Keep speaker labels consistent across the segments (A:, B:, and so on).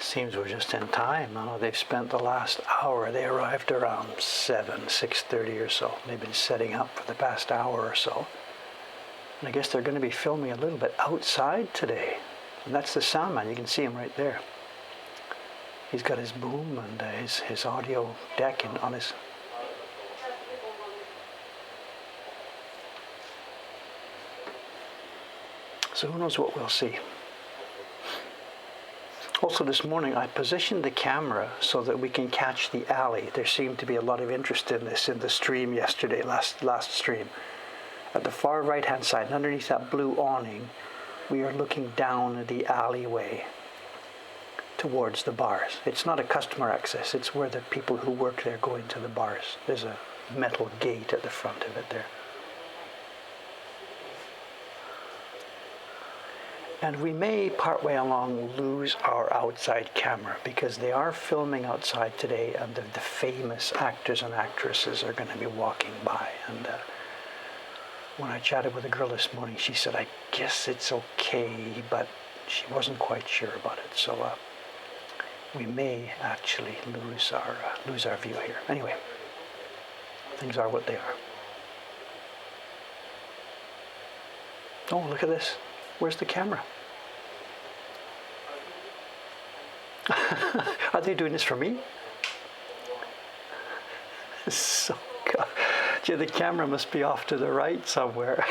A: Seems we're just in time. I know they've spent the last hour. They arrived around 6:30 or so. They've been setting up for the past hour or so. And I guess they're going to be filming a little bit outside today. And that's the sound man. You can see him right there. He's got his boom and his audio deck on his... So who knows what we'll see. Also this morning I positioned the camera so that we can catch the alley. There seemed to be a lot of interest in this in the stream yesterday, last stream. At the far right hand side, and underneath that blue awning, we are looking down the alleyway towards the bars. It's not a customer access, it's where the people who work there go into the bars. There's a metal gate at the front of it there. And we may, partway along, lose our outside camera because they are filming outside today, and the famous actors and actresses are going to be walking by. And when I chatted with a girl this morning, she said, I guess it's okay, but she wasn't quite sure about it. So we may actually lose our view here. Anyway, things are what they are. Oh, look at this. Where's the camera? Are they doing this for me? So, gee, the camera must be off to the right somewhere.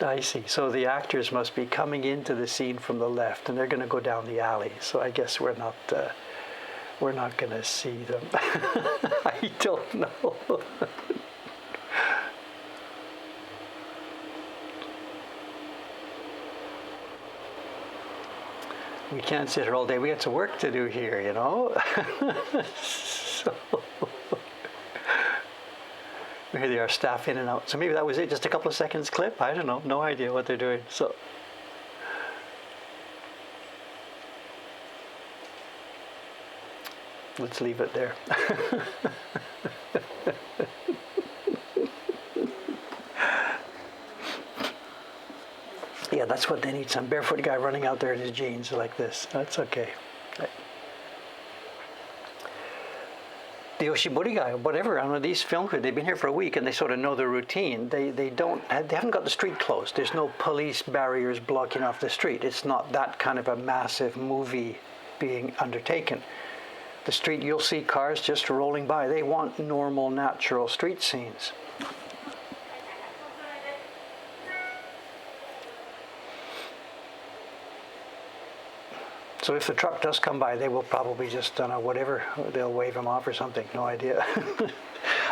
A: I see. So the actors must be coming into the scene from the left, and they're going to go down the alley. So I guess we're not going to see them. I don't know. We can't sit here all day. We got some work to do here, you know. So here they are, staff in and out. So maybe that was it, just a couple of seconds clip. I don't know, no idea what they're doing. So let's leave it there. Yeah, that's what they need, some barefoot guy running out there in his jeans like this. That's okay. The Oshibori guy, whatever, I don't know, these film crew, they've been here for a week and they sort of know the routine. They haven't got the street closed. There's no police barriers blocking off the street. It's not that kind of a massive movie being undertaken. The street, you'll see cars just rolling by. They want normal, natural street scenes. So if the truck does come by, they will probably just, whatever, they'll wave him off or something, no idea.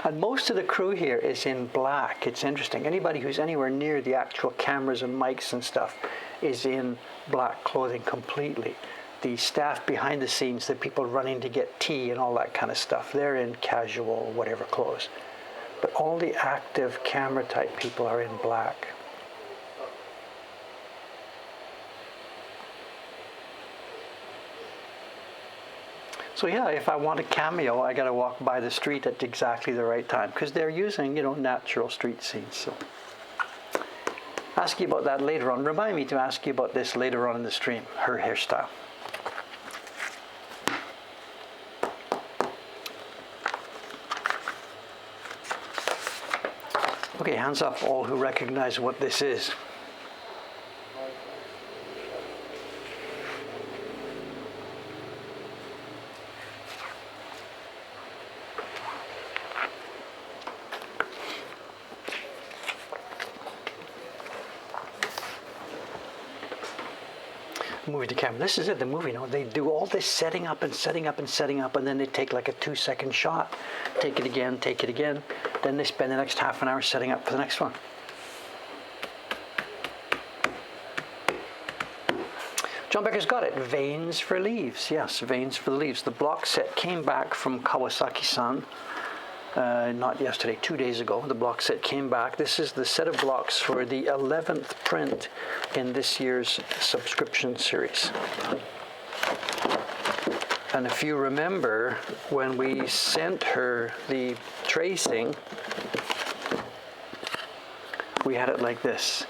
A: And most of the crew here is in black. It's interesting. Anybody who's anywhere near the actual cameras and mics and stuff is in black clothing completely. The staff behind the scenes, the people running to get tea and all that kind of stuff, they're in casual, whatever clothes. But all the active camera type people are in black. So yeah, if I want a cameo, I got to walk by the street at exactly the right time because they're using, natural street scenes. So, ask you about that later on. Remind me to ask you about this later on in the stream. Her hairstyle. Okay, hands up, all who recognize what this is. Movie to camera. This is it, the movie. They do all this setting up and setting up and setting up, and then they take like a 2-second shot, take it again, then they spend the next half an hour setting up for the next one. John Becker's got it. Veins for leaves. Yes, veins for the leaves. The block set came back from Kawasaki-san. Not yesterday, 2 days ago. The block set came back. This is the set of blocks for the 11th print in this year's subscription series. And if you remember, when we sent her the tracing, we had it like this.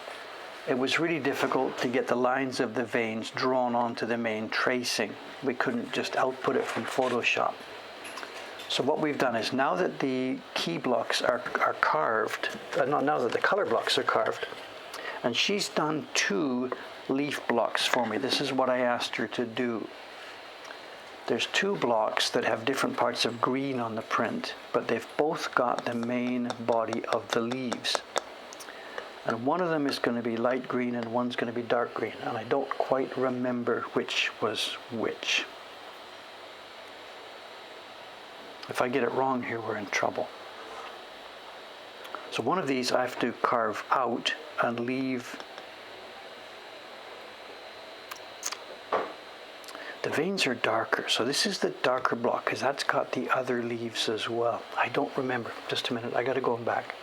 A: it was really difficult to get the lines of the veins drawn onto the main tracing. We couldn't just output it from Photoshop. So what we've done is, now that the key blocks are carved, now that the color blocks are carved, and she's done 2 leaf blocks for me. This is what I asked her to do. There's 2 blocks that have different parts of green on the print, but they've both got the main body of the leaves. And one of them is going to be light green and one's going to be dark green. And I don't quite remember which was which. If I get it wrong here, we're in trouble. So one of these I have to carve out and leave. The veins are darker, so this is the darker block because that's got the other leaves as well. I don't remember. Just a minute, I got to go back.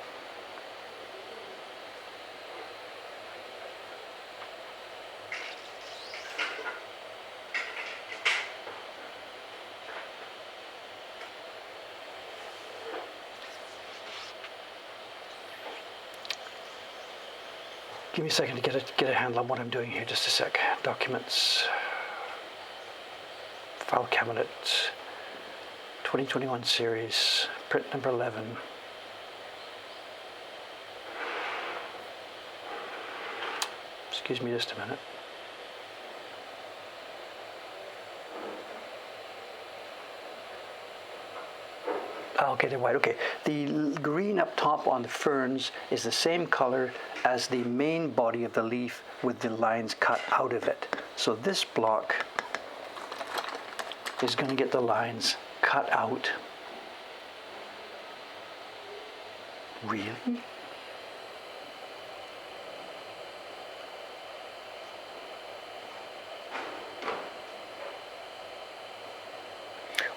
A: Give me a second to get a handle on what I'm doing here. Just a sec. Documents. File cabinet. 2021 series. Print number 11. Excuse me just a minute. Okay, they're white. Okay, the green up top on the ferns is the same color as the main body of the leaf with the lines cut out of it. So this block is going to get the lines cut out. Really?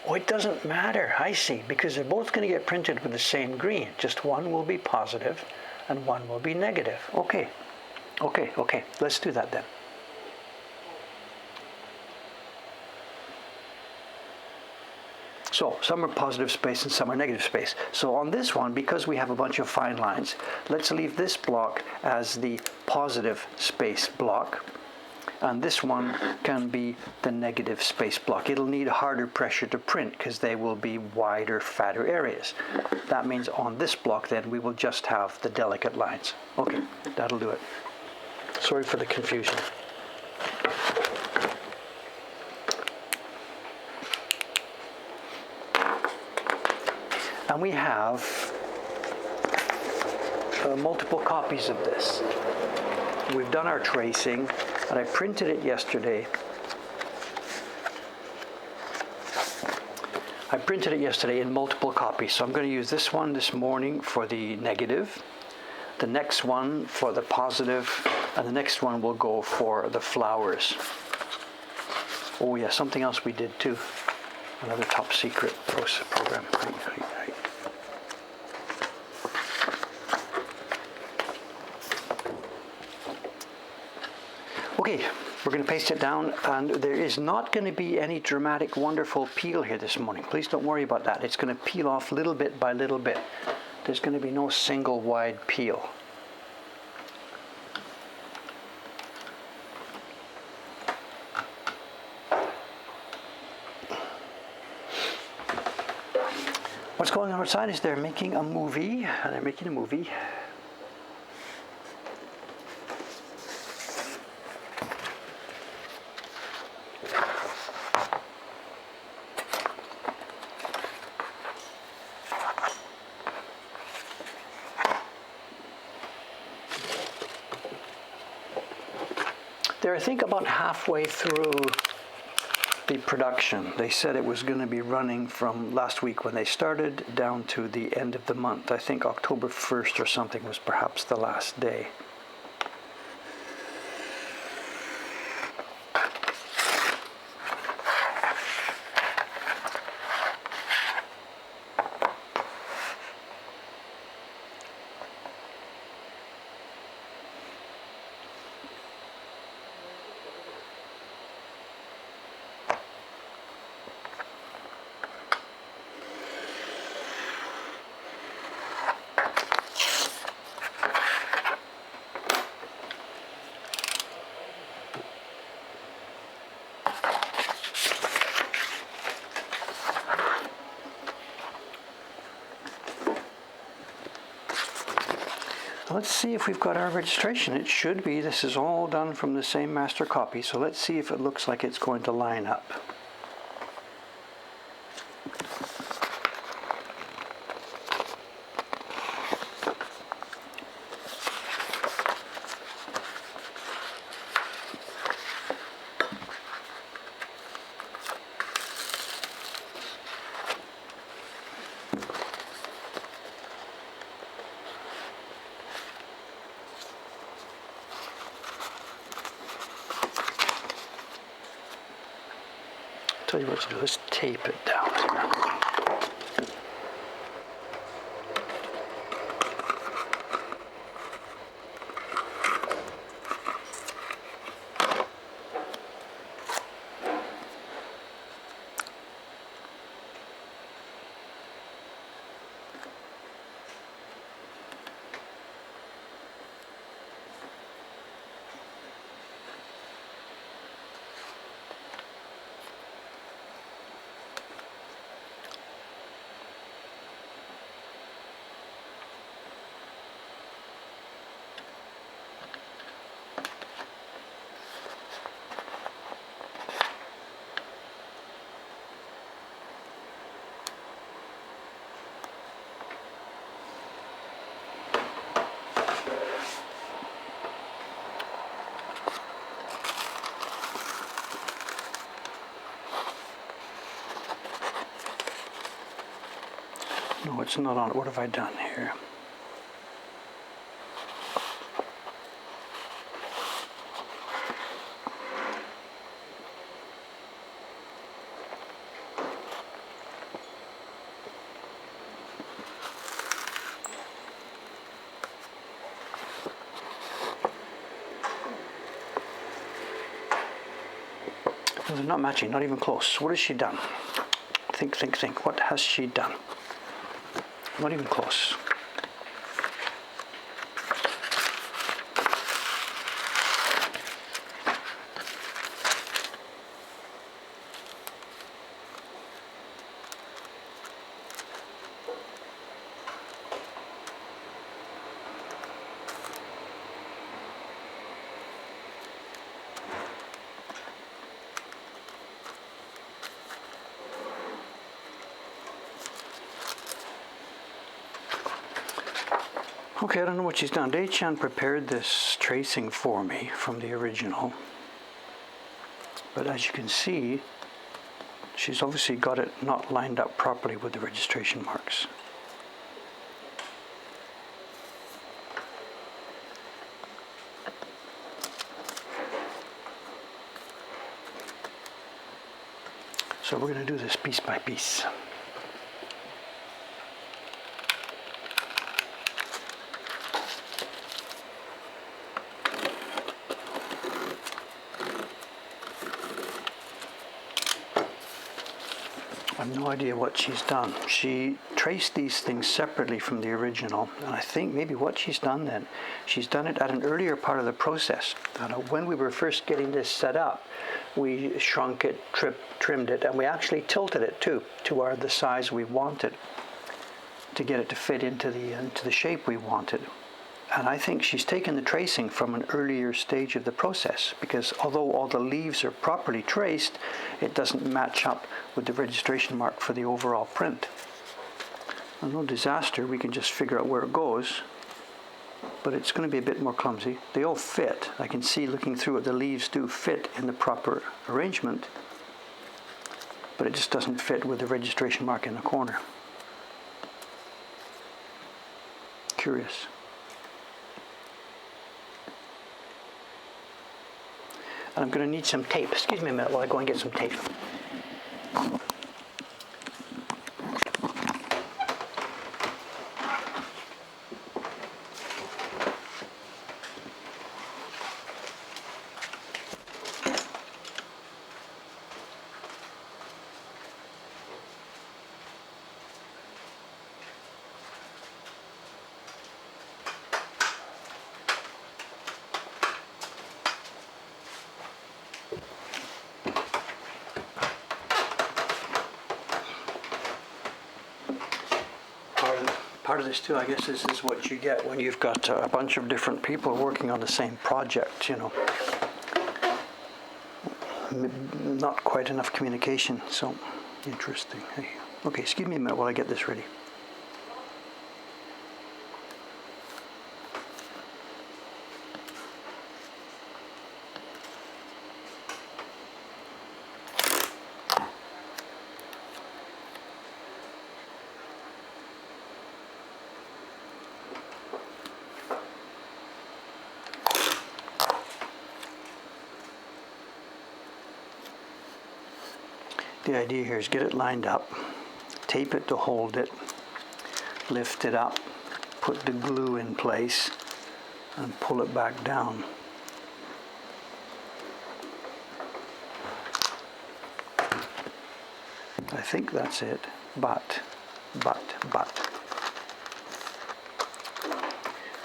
A: Oh, it doesn't matter, I see, because they're both going to get printed with the same green. Just one will be positive and one will be negative. Okay, let's do that then. So some are positive space and some are negative space. So on this one, because we have a bunch of fine lines, let's leave this block as the positive space block. And this one can be the negative space block. It'll need harder pressure to print because they will be wider, fatter areas. That means on this block then we will just have the delicate lines. Okay, that'll do it. Sorry for the confusion. And we have multiple copies of this. We've done our tracing, and I printed it yesterday. I printed it yesterday in multiple copies, so I'm going to use this one this morning for the negative, the next one for the positive, and the next one will go for the flowers. Oh yeah, something else we did too. Another top secret program. Okay, we're going to paste it down, and there is not going to be any dramatic, wonderful peel here this morning. Please don't worry about that. It's going to peel off little bit by little bit. There's going to be no single wide peel. What's going on outside is they're making a movie, They're, I think, about halfway through the production. They said it was going to be running from last week when they started down to the end of the month. I think October 1st or something was perhaps the last day. So let's see if we've got our registration. It should be. This is all done from the same master copy. So let's see if it looks like it's going to line up. Tell you what to do, let's tape it down here. No, it's not on. What have I done here? They're not matching, not even close. What has she done? Think, think, think. What has she done? Not even close. Okay, I don't know what she's done. Dei-chan prepared this tracing for me from the original. But as you can see, she's obviously got it not lined up properly with the registration marks. So we're going to do this piece by piece. I have no idea what she's done. She traced these things separately from the original, and I think maybe what she's done then, she's done it at an earlier part of the process. When we were first getting this set up, we shrunk it, trimmed it, and we actually tilted it too, to the size we wanted, to get it to fit into the shape we wanted. And I think she's taken the tracing from an earlier stage of the process, because although all the leaves are properly traced, it doesn't match up with the registration mark for the overall print. Well, no disaster, we can just figure out where it goes, but it's going to be a bit more clumsy. They all fit. I can see looking through it, the leaves do fit in the proper arrangement, but it just doesn't fit with the registration mark in the corner. Curious. And I'm going to need some tape. Excuse me a minute while I go and get some tape. Part of this too, I guess, is what you get when you've got a bunch of different people working on the same project, you know. Not quite enough communication, so interesting. Hey. Okay, excuse me a minute while I get this ready. The idea here is get it lined up, tape it to hold it, lift it up, put the glue in place, and pull it back down. I think that's it, but.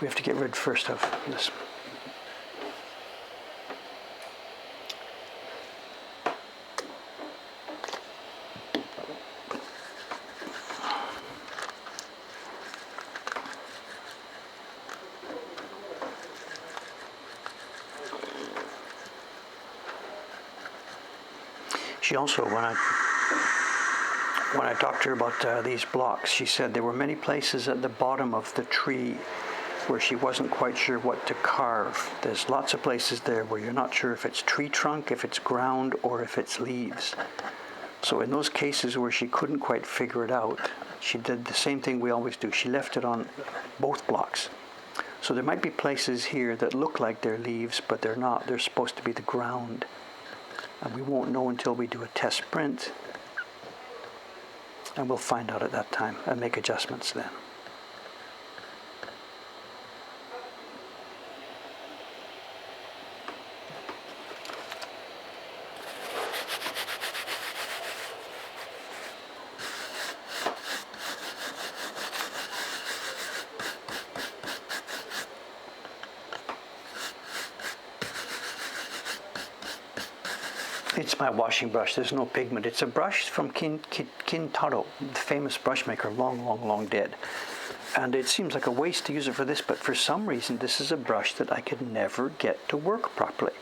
A: We have to get rid first of this. She also, when I talked to her about these blocks, she said there were many places at the bottom of the tree where she wasn't quite sure what to carve. There's lots of places there where you're not sure if it's tree trunk, if it's ground, or if it's leaves. So in those cases where she couldn't quite figure it out, she did the same thing we always do. She left it on both blocks. So there might be places here that look like they're leaves, but they're not. They're supposed to be the ground. And we won't know until we do a test print. And we'll find out at that time and make adjustments then. It's my washing brush. There's no pigment. It's a brush from Kintaro, the famous brush maker, long dead. And it seems like a waste to use it for this, but for some reason this is a brush that I could never get to work properly.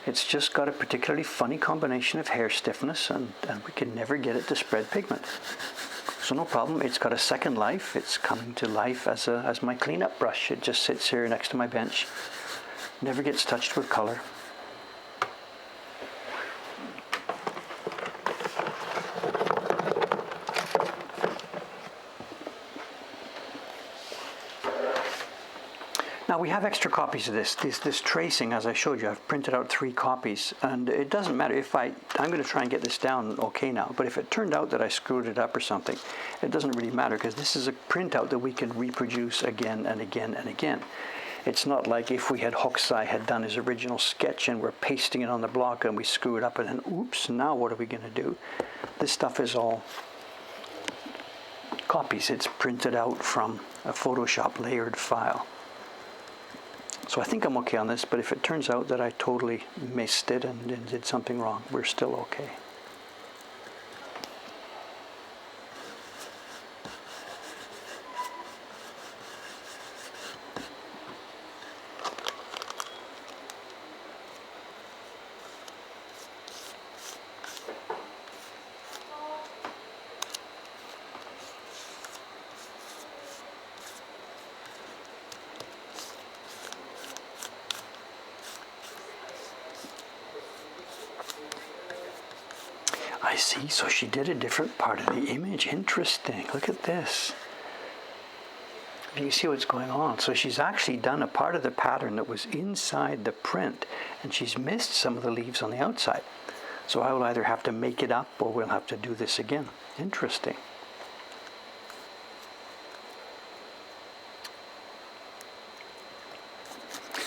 A: It's just got a particularly funny combination of hair stiffness, and we can never get it to spread pigment. So no problem. It's got a second life. It's coming to life as my cleanup brush. It just sits here next to my bench. Never gets touched with color. Now we have extra copies of this tracing, as I showed you. I've printed out 3 copies, and it doesn't matter if I'm going to try and get this down okay now, but if it turned out that I screwed it up or something, it doesn't really matter, because this is a printout that we can reproduce again and again and again. It's not like if we had Hokusai had done his original sketch and we're pasting it on the block and we screw it up and then oops, now what are we going to do? This stuff is all copies. It's printed out from a Photoshop layered file. So I think I'm okay on this, but if it turns out that I totally missed it and did something wrong, we're still okay. I see, so she did a different part of the image. Interesting. Look at this. You see what's going on. So she's actually done a part of the pattern that was inside the print, and she's missed some of the leaves on the outside. So I will either have to make it up or we'll have to do this again. Interesting.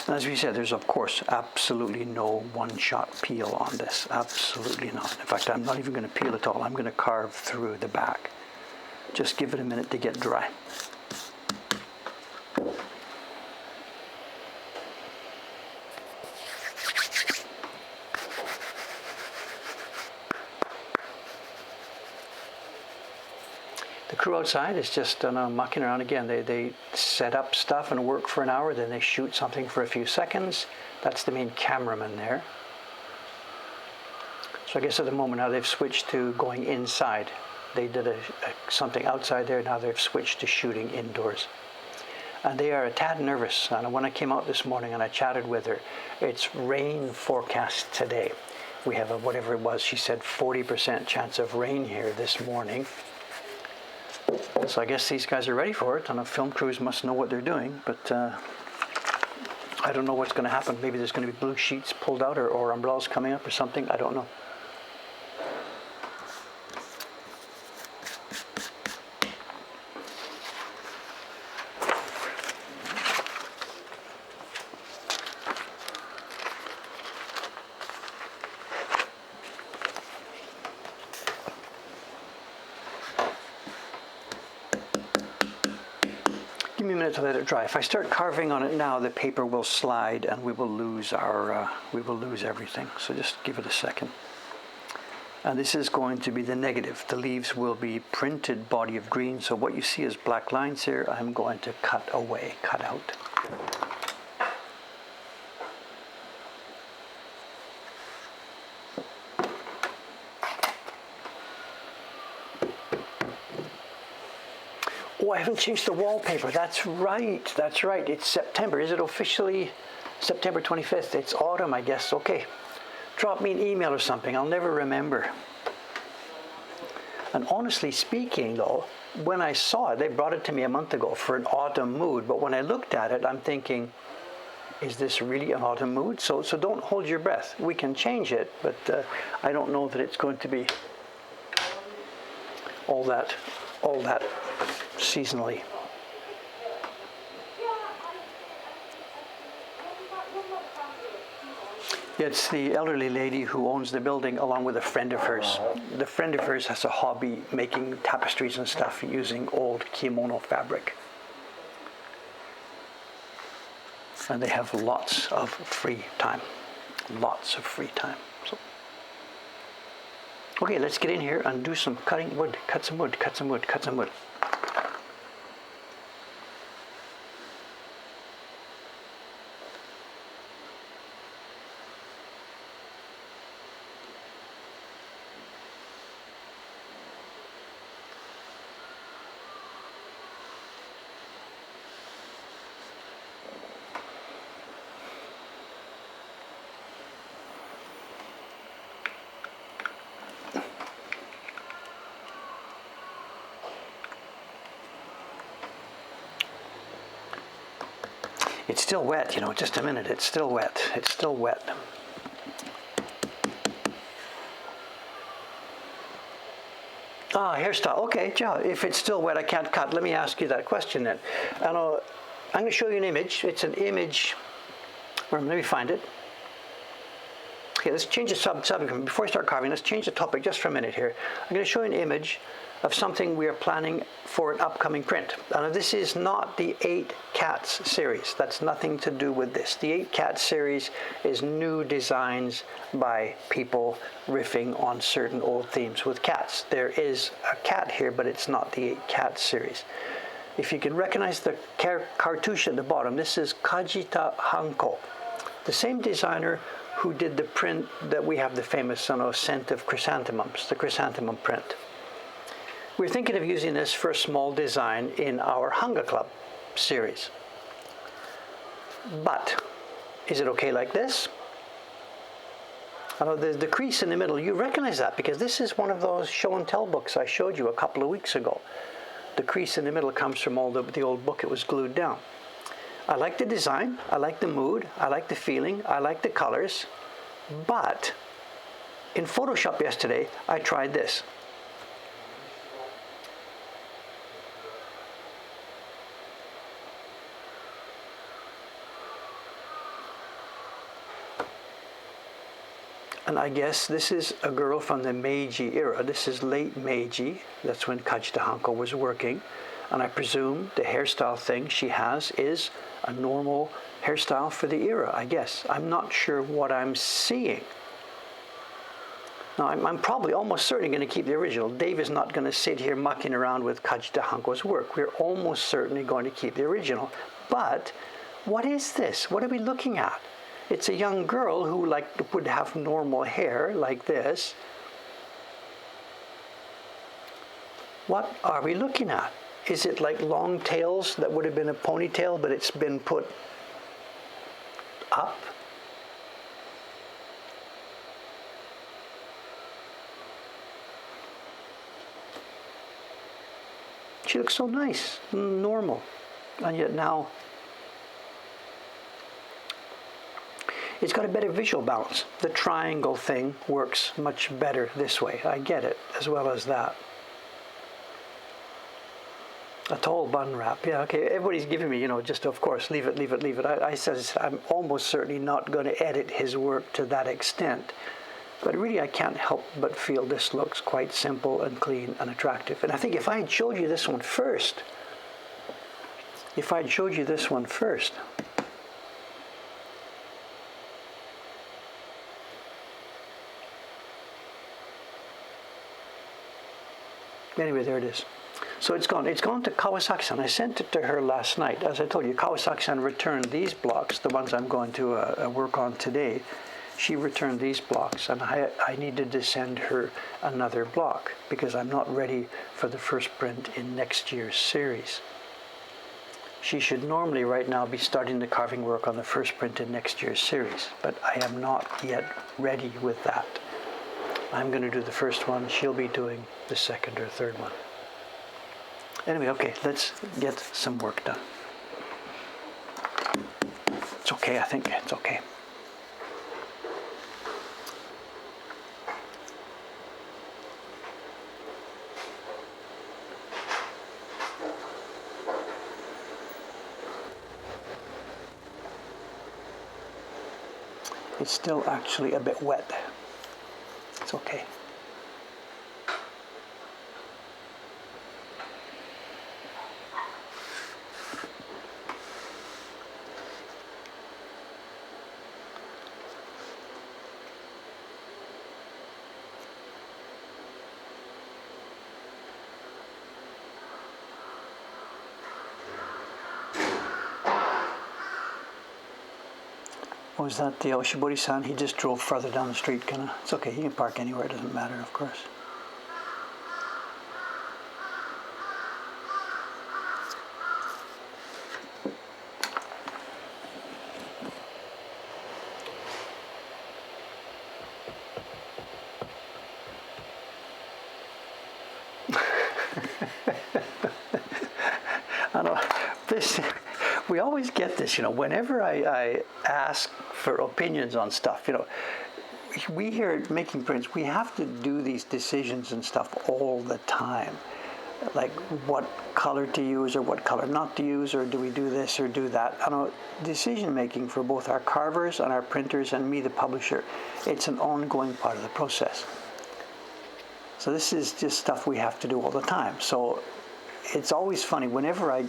A: As we said, there's of course absolutely no one-shot peel on this. Absolutely not. In fact, I'm not even going to peel at all. I'm going to carve through the back. Just give it a minute to get dry. The crew outside is just mucking around again. They set up stuff and work for an hour, then they shoot something for a few seconds. That's the main cameraman there. So I guess at the moment now they've switched to going inside. They did something outside there, now they've switched to shooting indoors. And they are a tad nervous. And when I came out this morning and I chatted with her, it's rain forecast today. We have whatever it was, she said 40% chance of rain here this morning. So I guess these guys are ready for it, and the film crews must know what they're doing, but I don't know what's going to happen. Maybe there's going to be blue sheets pulled out or umbrellas coming up or something. I don't know. Give me a minute to let it dry. If I start carving on it now, the paper will slide and we will lose everything. So just give it a second. And this is going to be the negative. The leaves will be printed body of green. So what you see as black lines here, I'm going to cut out. Oh, I haven't changed the wallpaper. That's right. It's September. Is it officially September 25th? It's autumn, I guess. Okay. Drop me an email or something. I'll never remember. And honestly speaking, though, when I saw it, they brought it to me a month ago for an autumn mood. But when I looked at it, I'm thinking, is this really an autumn mood? So don't hold your breath. We can change it, but I don't know that it's going to be all that seasonally. It's the elderly lady who owns the building along with a friend of hers. The friend of hers has a hobby making tapestries and stuff using old kimono fabric. And they have lots of free time. So, okay, let's get in here and do some cutting wood. Cut some wood. It's still wet, just a minute. It's still wet. Ah, hairstyle. Okay, if it's still wet, I can't cut. Let me ask you that question then. I'm going to show you an image. It's an image. Let me find it. Okay, let's change the subject. Before I start carving, let's change the topic just for a minute here. I'm going to show you an image of something we are planning for an upcoming print. Now, this is not the 8 Cats series. That's nothing to do with this. The 8 Cats series is new designs by people riffing on certain old themes with cats. There is a cat here, but it's not the 8 Cats series. If you can recognize the cartouche at the bottom, this is Kajita Hanko, the same designer who did the print that we have, the famous Scent of Chrysanthemums, the chrysanthemum print. We're thinking of using this for a small design in our Hanga Club series. But is it okay like this? I know the crease in the middle, you recognize that because this is one of those show and tell books I showed you a couple of weeks ago. The crease in the middle comes from the old book. It was glued down. I like the design, I like the mood, I like the feeling, I like the colors, but in Photoshop yesterday, I tried this. And I guess this is a girl from the Meiji era. This is late Meiji. That's when Kajita Hanko was working. And I presume the hairstyle thing she has is a normal hairstyle for the era, I guess. I'm not sure what I'm seeing. Now, I'm probably almost certainly going to keep the original. Dave is not going to sit here mucking around with Kajdahanko's work. We're almost certainly going to keep the original. But what is this? What are we looking at? It's a young girl who would have normal hair like this. What are we looking at? Is it like long tails that would have been a ponytail, but it's been put up? She looks so nice, normal, and yet now it's got a better visual balance. The triangle thing works much better this way. I get it, as well as that. A tall bun wrap, yeah, okay. Everybody's giving me, just of course, leave it. I says I'm almost certainly not going to edit his work to that extent. But really, I can't help but feel this looks quite simple and clean and attractive. And I think if I had showed you this one first, anyway, there it is. So it's gone to Kawasaki-san. I sent it to her last night. As I told you, Kawasaki-san returned these blocks, the ones I'm going to work on today. She returned these blocks, and I needed to send her another block because I'm not ready for the first print in next year's series. She should normally right now be starting the carving work on the first print in next year's series, but I am not yet ready with that. I'm going to do the first one. She'll be doing the second or third one. Anyway, okay, let's get some work done. It's okay, I think it's okay. It's still actually a bit wet. It's okay. Was that the Oshibori-san? He just drove further down the street, kind of. It's okay, he can park anywhere, it doesn't matter, of course. I know, we always get this, whenever I ask for opinions on stuff, we here at Making Prints, we have to do these decisions and stuff all the time. Like what color to use or what color not to use, or do we do this or do that? Decision making for both our carvers and our printers and me, the publisher, it's an ongoing part of the process. So this is just stuff we have to do all the time. So it's always funny, whenever I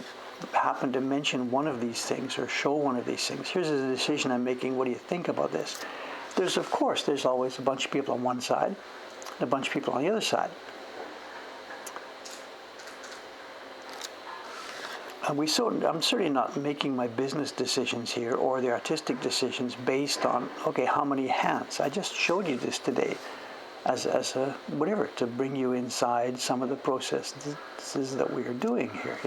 A: happen to mention one of these things or show one of these things, here's a decision I'm making, what do you think about this? There's always a bunch of people on one side and a bunch of people on the other side. And I'm certainly not making my business decisions here or the artistic decisions based on, okay, how many hands? I just showed you this today as a whatever, to bring you inside some of the processes that we are doing here,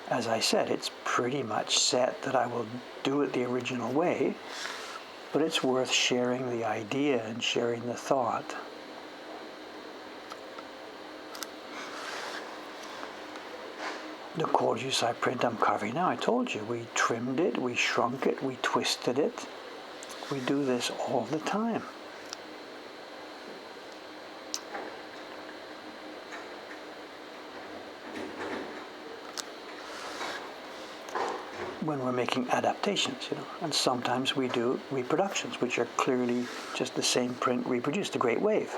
A: As I said, it's pretty much set that I will do it the original way, but it's worth sharing the idea and sharing the thought. The Koryusai print I'm carving now, I told you, we trimmed it, we shrunk it, we twisted it. We do this all the time. When we're making adaptations, and sometimes we do reproductions, which are clearly just the same print reproduced, the Great Wave.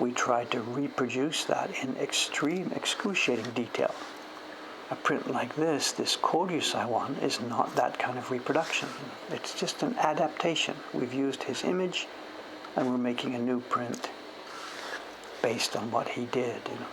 A: We try to reproduce that in extreme, excruciating detail. A print like this Koryusai one, is not that kind of reproduction. It's just an adaptation. We've used his image, and we're making a new print based on what he did, you know.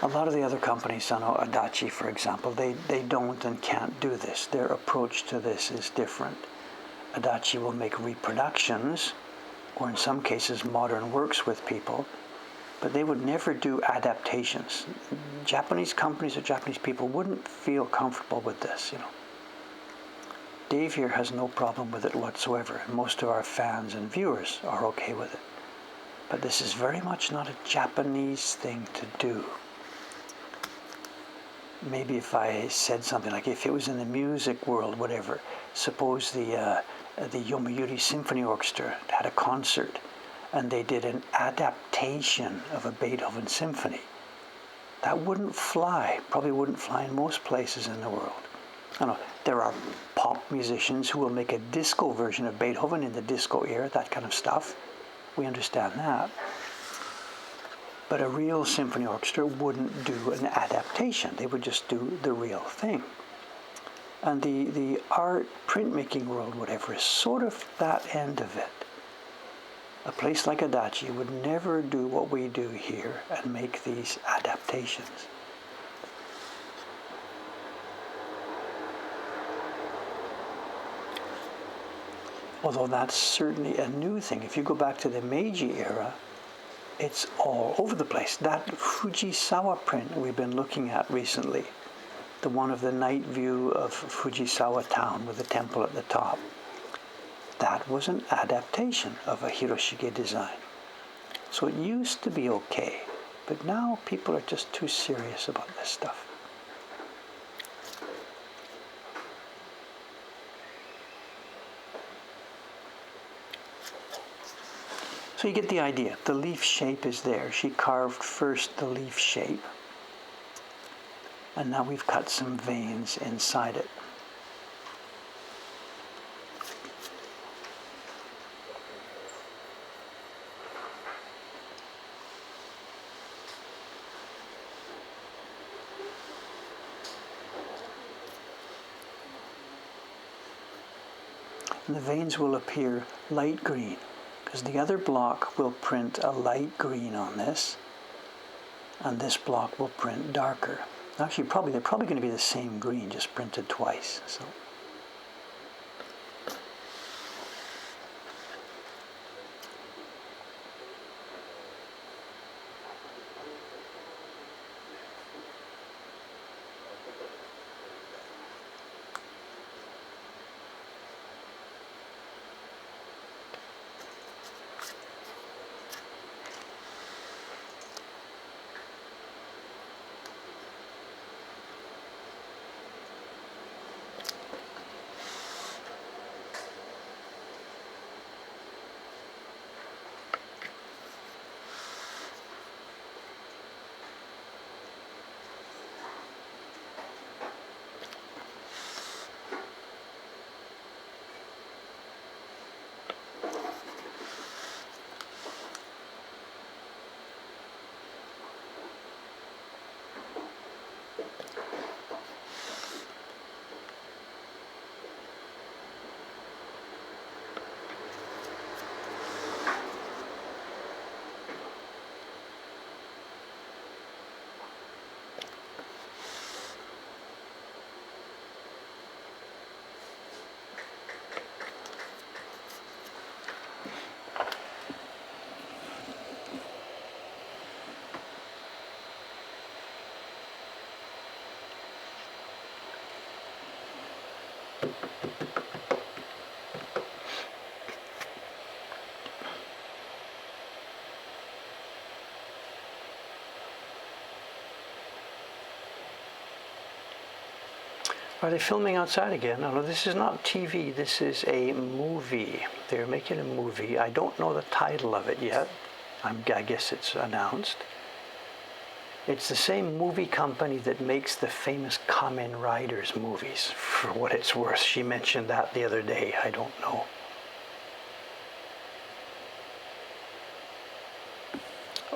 A: A lot of the other companies, I know Adachi for example, they don't and can't do this. Their approach to this is different. Adachi will make reproductions, or in some cases modern works with people, but they would never do adaptations. Japanese companies or Japanese people wouldn't feel comfortable with this, you know. Dave here has no problem with it whatsoever, and most of our fans and viewers are okay with it. But this is very much not a Japanese thing to do. Maybe if I said something like, if it was in the music world, whatever, suppose the Yomiuri Symphony Orchestra had a concert and they did an adaptation of a Beethoven symphony. That wouldn't fly, probably wouldn't fly in most places in the world. I know there are pop musicians who will make a disco version of Beethoven in the disco era, that kind of stuff. We understand that. But a real symphony orchestra wouldn't do an adaptation. They would just do the real thing. And the art, printmaking world, whatever, is sort of that end of it. A place like Adachi would never do what we do here and make these adaptations. Although that's certainly a new thing. If you go back to the Meiji era, it's all over the place. That Fujisawa print we've been looking at recently, the one of the night view of Fujisawa town with the temple at the top, that was an adaptation of a Hiroshige design. So it used to be okay, but now people are just too serious about this stuff. So you get the idea. The leaf shape is there. She carved first the leaf shape, and now we've cut some veins inside it. And the veins will appear light green, because the other block will print a light green on this, and this block will print darker. Actually, they're probably going to be the same green, just printed twice. So. Are they filming outside again? No, this is not TV. This is a movie. They're making a movie. I don't know the title of it yet. I guess it's announced. It's the same movie company that makes the famous Kamen Riders movies, for what it's worth. She mentioned that the other day. I don't know.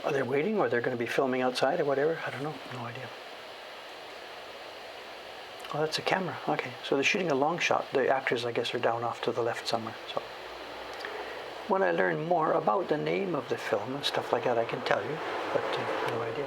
A: Are they waiting, or they're going to be filming outside or whatever? I don't know. No idea. Oh, that's a camera. Okay, so they're shooting a long shot. The actors, I guess, are down off to the left somewhere. So when I learn more about the name of the film and stuff like that, I can tell you, but no idea.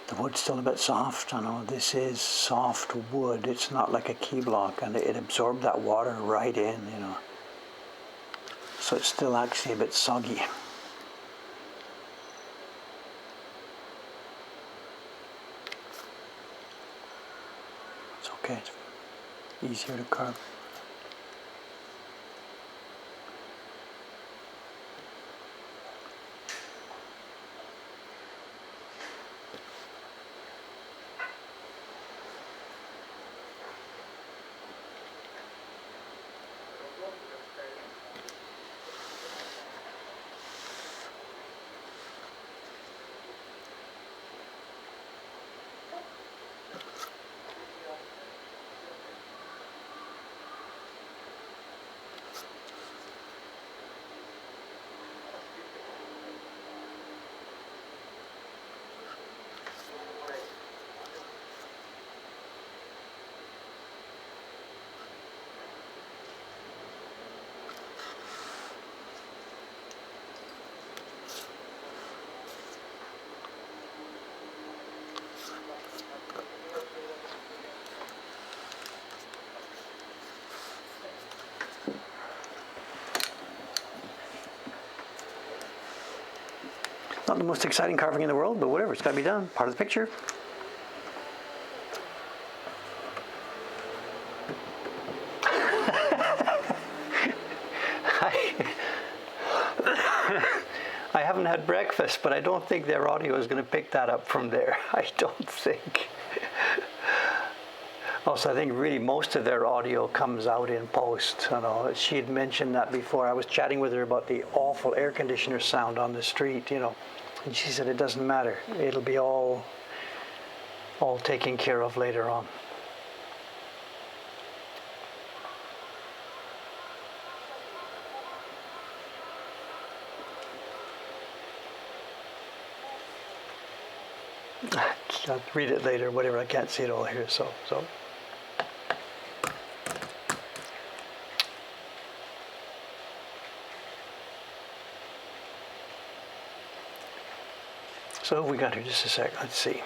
A: The wood's still a bit soft. I know this is soft wood. It's not like a key block, and it absorbed that water right in, you know. So it's still actually a bit soggy. It's okay. It's easier to carve. Not the most exciting carving in the world, but whatever, it's got to be done. Part of the picture. I haven't had breakfast, but I don't think their audio is going to pick that up from there. I don't think. Also, I think really most of their audio comes out in post. You know, she had mentioned that before. I was chatting with her about the awful air conditioner sound on the street, you know, and she said it doesn't matter. It'll be all taken care of later on. I'll read it later, whatever. I can't see it all here, so. So we got here, just a sec. Let's see.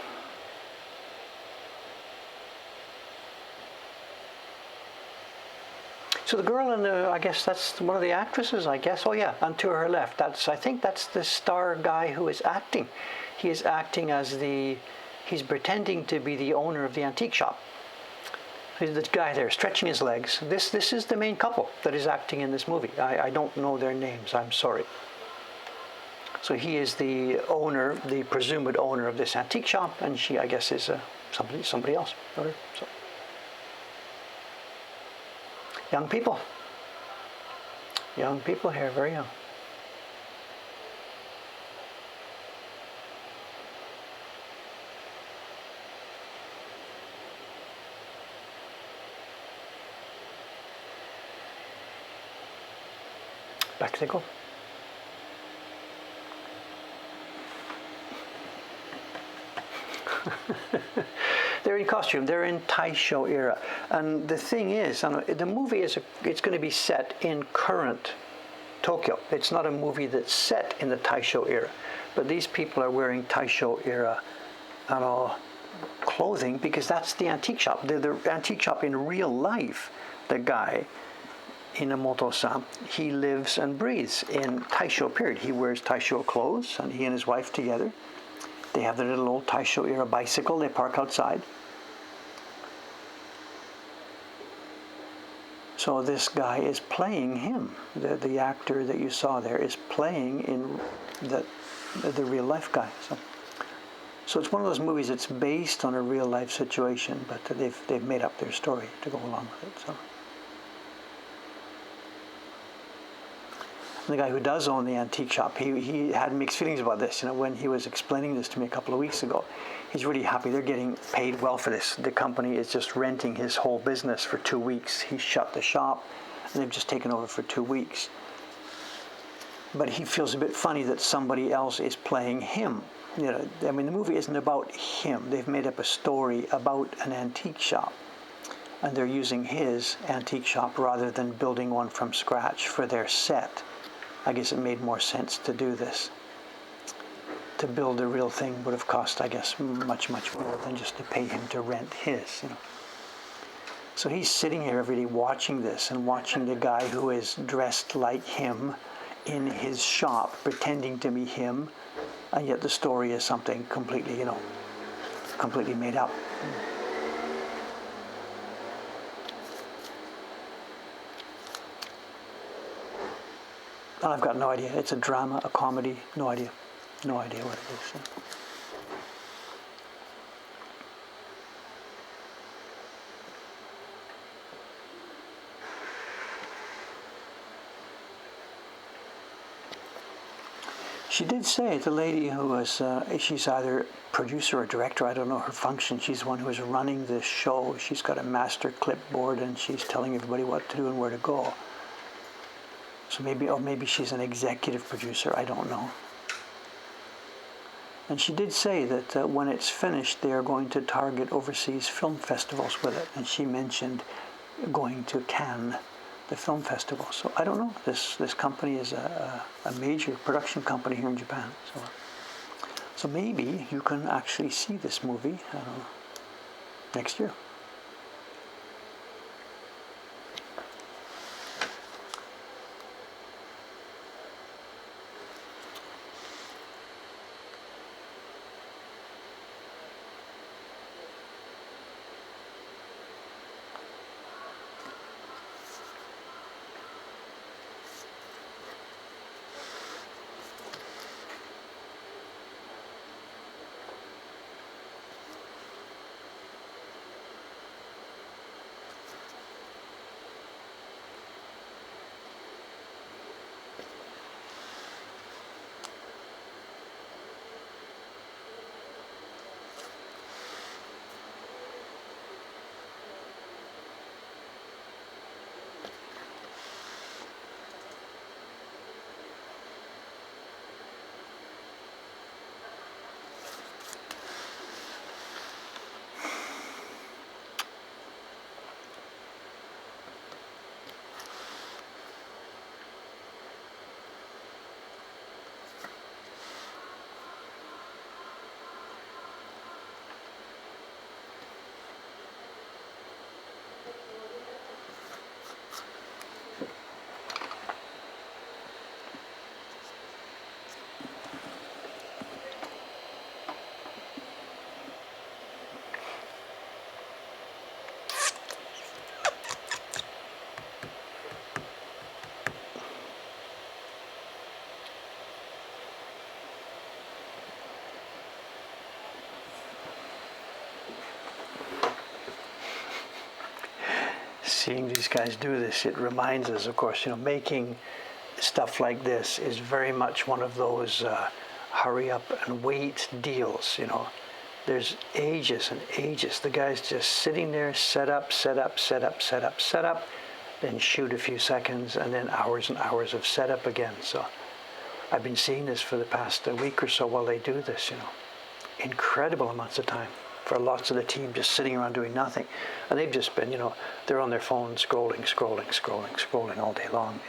A: So the girl in the, I guess that's one of the actresses, I guess. Oh yeah, and to her left, I think that's the star guy who is acting. He is acting as he's pretending to be the owner of the antique shop. He's the guy there stretching his legs. This is the main couple that is acting in this movie. I don't know their names, I'm sorry. So he is the owner, the presumed owner of this antique shop, and she, I guess, is somebody else. So. Young people here, very young. Back they go. They're in costume. They're in Taisho era, and the thing is, the movie it's going to be set in current Tokyo. It's not a movie that's set in the Taisho era, but these people are wearing Taisho era, clothing because that's the antique shop. The antique shop in real life. The guy, Inamoto-san, he lives and breathes in Taisho period. He wears Taisho clothes, and he and his wife together. They have their little old Taisho era bicycle. They park outside. So this guy is playing him. The actor that you saw there is playing in the real life guy. So it's one of those movies that's based on a real life situation, but they've made up their story to go along with it. So. The guy who does own the antique shop, he had mixed feelings about this. When he was explaining this to me a couple of weeks ago, he's really happy. They're getting paid well for this. The company is just renting his whole business for 2 weeks. He shut the shop, and they've just taken over for 2 weeks. But he feels a bit funny that somebody else is playing him. The movie isn't about him. They've made up a story about an antique shop, and they're using his antique shop rather than building one from scratch for their set. I guess it made more sense to do this. To build a real thing would have cost, I guess, much, much more than just to pay him to rent his, So he's sitting here every day watching this and watching the guy who is dressed like him in his shop, pretending to be him, and yet the story is something completely, completely made up. I've got no idea. It's a drama, a comedy, no idea. No idea what it is. She did say, the lady who was, she's either producer or director, I don't know her function. She's the one who is running this show. She's got a master clipboard and she's telling everybody what to do and where to go. So maybe she's an executive producer, I don't know. And she did say that when it's finished, they are going to target overseas film festivals with it. And she mentioned going to Cannes, the film festival. So I don't know. This company is a major production company here in Japan. So maybe you can actually see this movie next year. seeing these guys do this, it reminds us, of course, making stuff like this is very much one of those hurry up and wait deals. There's ages and ages. The guy's just sitting there, set up, then shoot a few seconds, and then hours and hours of setup again. So I've been seeing this for the past week or so while they do this, incredible amounts of time for lots of the team just sitting around doing nothing. And they've just been, they're on their phones scrolling all day long,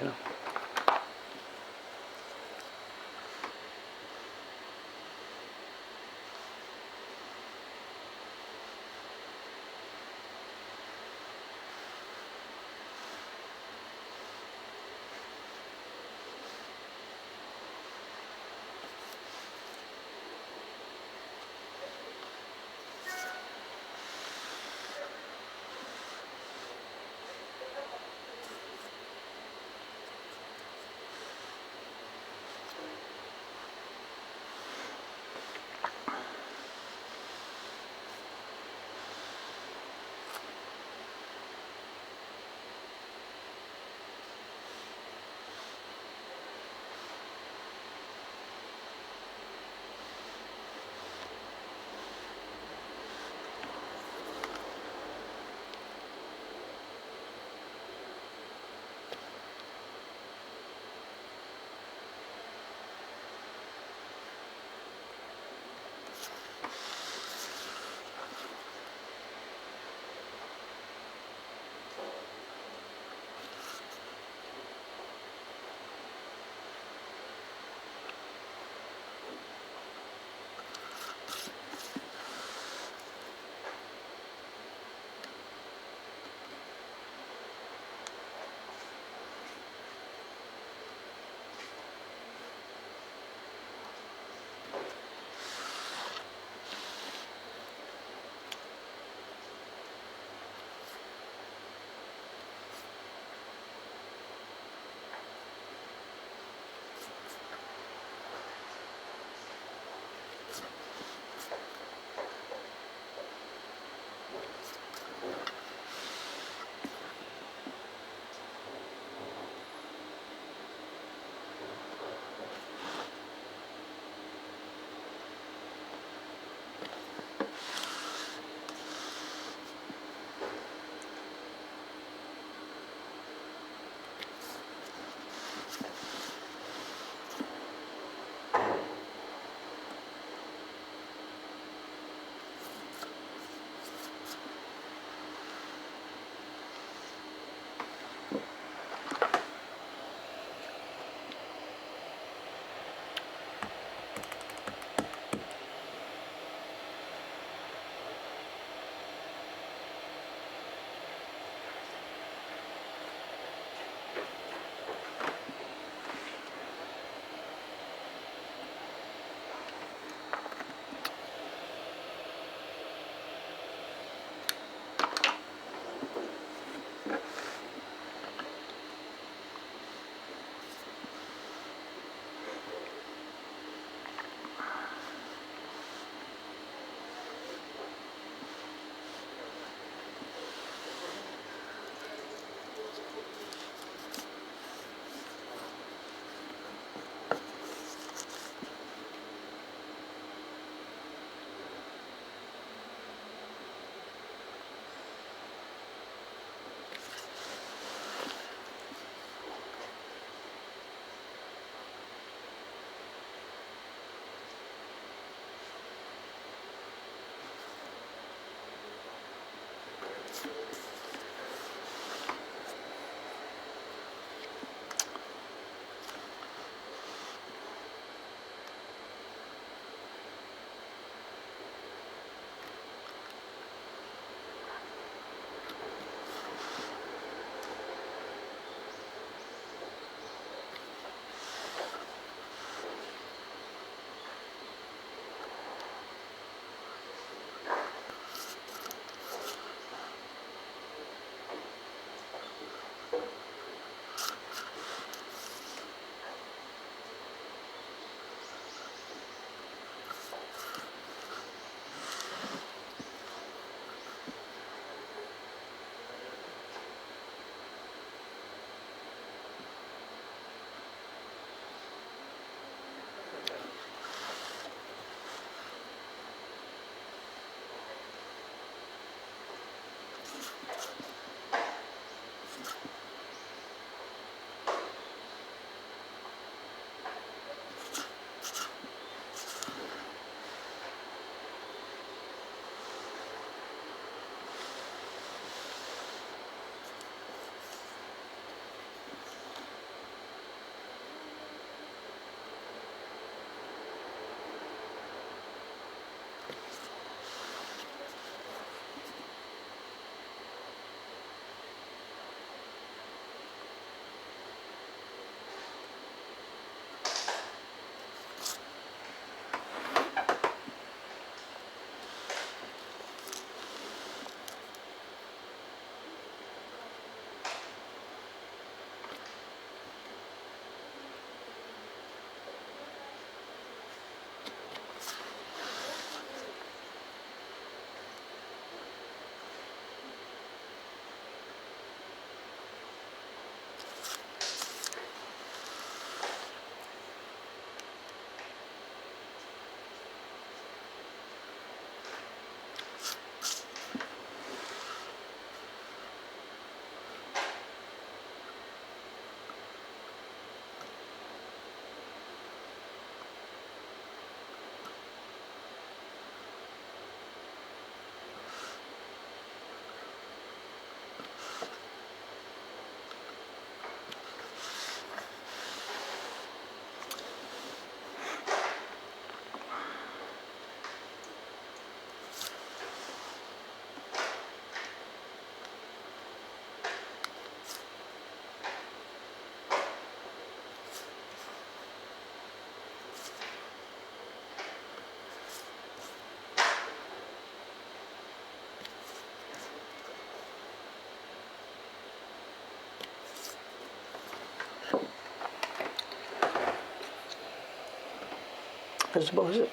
A: visible, is it?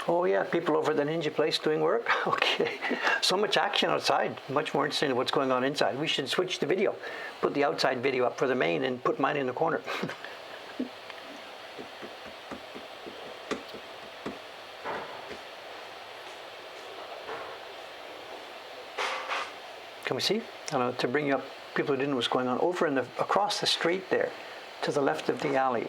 A: Oh yeah, people over at the Ninja place doing work. Okay, so much action outside. Much more interesting than what's going on inside. We should switch the video, put the outside video up for the main, and put mine in the corner. Can we see? I don't know, to bring you up, people who didn't know what's going on. Over in the across the street there, to the left of the alley,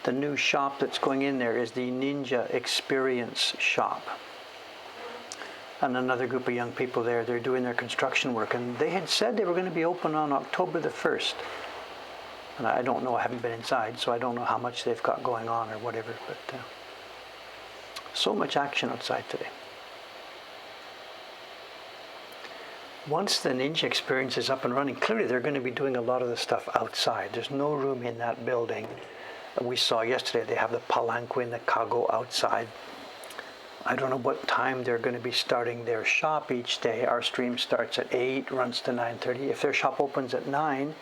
A: the new shop that's going in there is the Ninja Experience shop. And another group of young people there, they're doing their construction work. And they had said they were going to be open on October the 1st. And I don't know, I haven't been inside, so I don't know how much they've got going on or whatever. But so much action outside today. Once the Ninja Experience is up and running, clearly they're going to be doing a lot of the stuff outside. There's no room in that building. We saw yesterday they have the palanquin, the cargo outside. I don't know what time they're going to be starting their shop each day. Our stream starts at 8, runs to 9:30. If their shop opens at 9,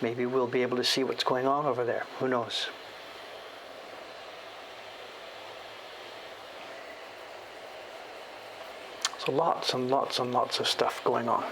A: maybe we'll be able to see what's going on over there. Who knows? So lots and lots and lots of stuff going on.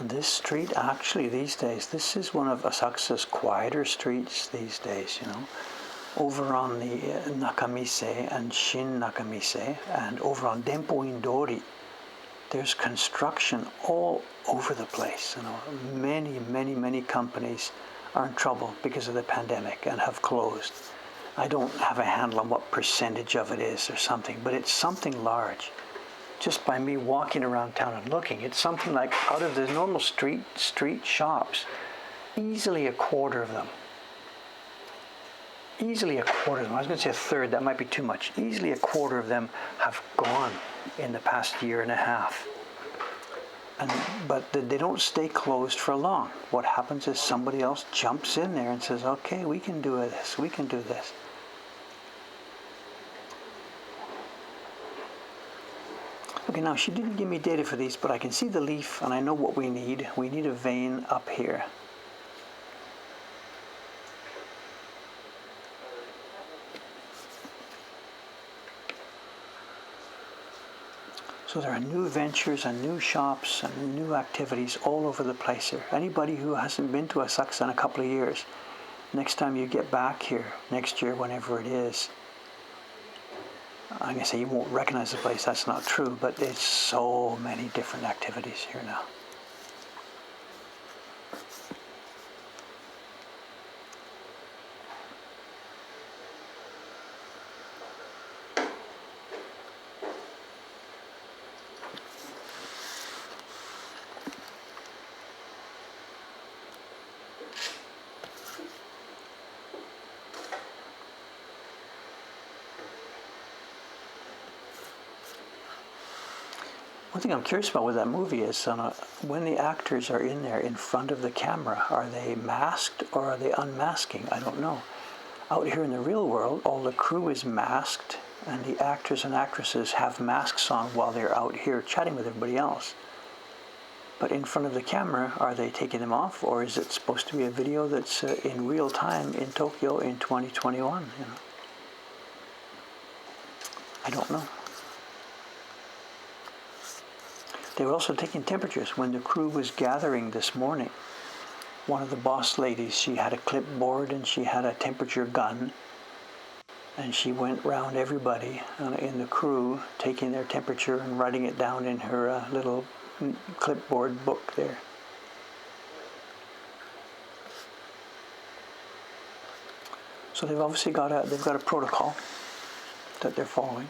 A: This street, actually, these days, this is one of Asakusa's quieter streets these days, you know. Over on the Nakamise and Shin Nakamise, and over on Denpo Indori, there's construction all over the place. You know, many companies are in trouble because of the pandemic and have closed. I don't have a handle on what percentage of it is or something, but it's something large. Just by me walking around town and looking, it's something like out of the normal street shops, easily a quarter of them. Easily a quarter of them. I was going to say a third, that might be too much. Easily a quarter of them have gone in the past year and a half. But they don't stay closed for long. What happens is somebody else jumps in there and says, okay, we can do this, we can do this. Okay, now she didn't give me data for these, but I can see the leaf and I know what we need. We need a vein up here. So there are new ventures and new shops and new activities all over the place here. Anybody who hasn't been to Asakusa in a couple of years, next time you get back here, next year, whenever it is, I'm going to say you won't recognize the place, that's not true, but there's so many different activities here now. One thing I'm curious about with that movie is when the actors are in there in front of the camera, are they masked or are they unmasking? I don't know. Out here in the real world, all the crew is masked and the actors and actresses have masks on while they're out here chatting with everybody else. But in front of the camera, are they taking them off, or is it supposed to be a video that's in real time in Tokyo in 2021? You know? I don't know. They were also taking temperatures when the crew was gathering this morning. One of the boss ladies, she had a clipboard and she had a temperature gun, and she went round everybody in the crew taking their temperature and writing it down in her little clipboard book there. So they've obviously got a protocol that they're following.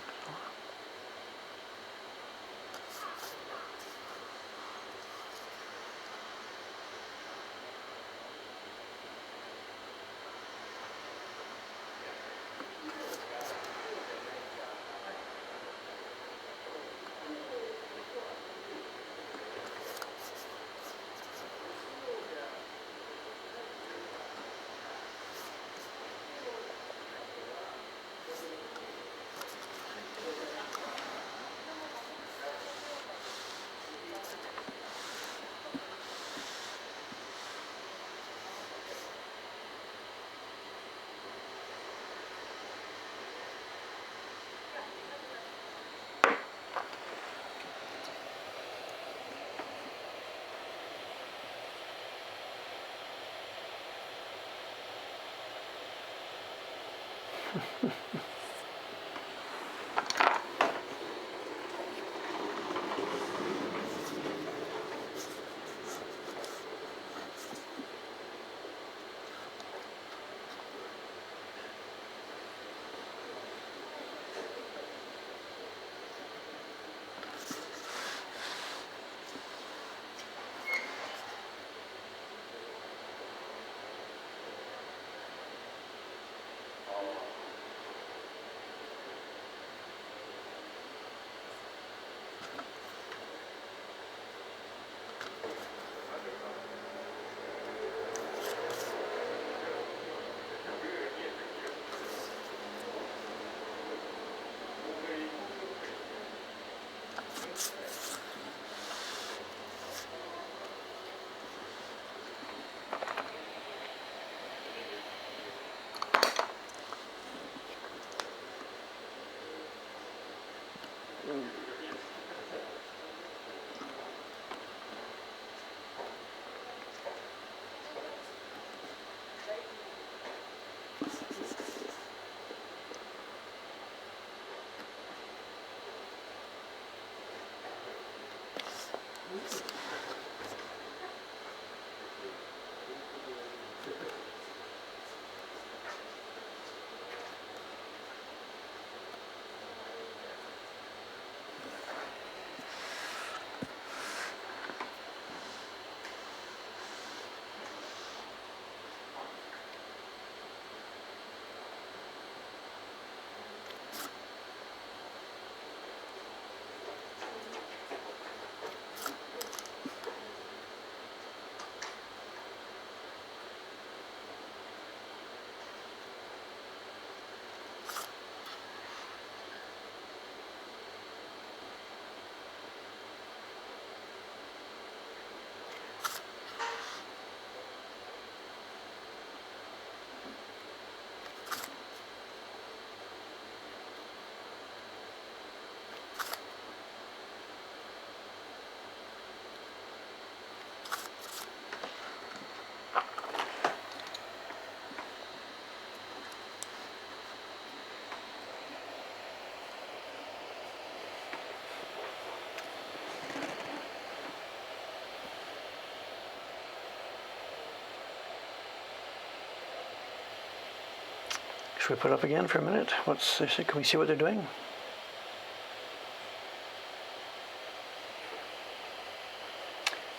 A: Should we put it up again for a minute? Can we see what they're doing?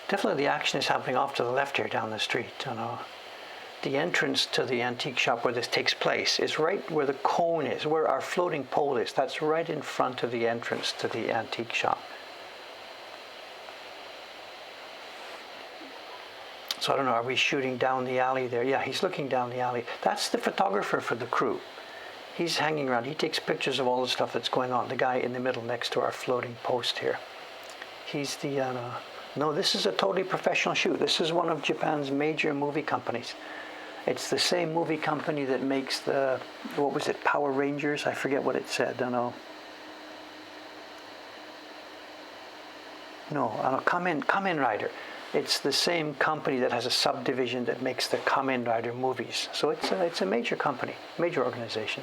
A: Definitely the action is happening off to the left here down the street. The entrance to the antique shop where this takes place is right where the cone is, where our floating pole is. That's right in front of the entrance to the antique shop. So I don't know, are we shooting down the alley there? Yeah, he's looking down the alley. That's the photographer for the crew. He's hanging around. He takes pictures of all the stuff that's going on. The guy in the middle next to our floating post here. He's the, no, this is a totally professional shoot. This is one of Japan's major movie companies. It's the same movie company that makes the, what was it, Power Rangers? I forget what it said, I don't know. No, Kamen Rider. It's the same company that has a subdivision that makes the Kamen Rider movies. So it's a major company, major organization.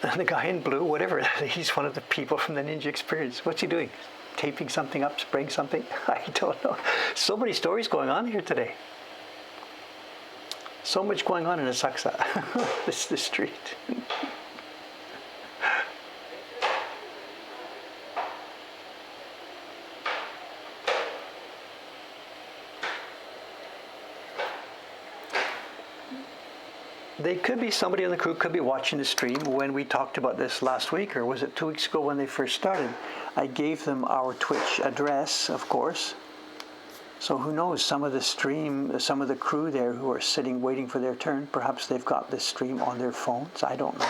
A: And the guy in blue, whatever, he's one of the people from the Ninja Experience. What's he doing? Taping something up, spraying something? I don't know. So many stories going on here today. So much going on in Asakusa. This is the street. They could be, somebody on the crew could be watching the stream when we talked about this last week, or was it 2 weeks ago when they first started? I gave them our Twitch address, of course. So who knows, some of the crew there who are sitting waiting for their turn, perhaps they've got this stream on their phones, I don't know.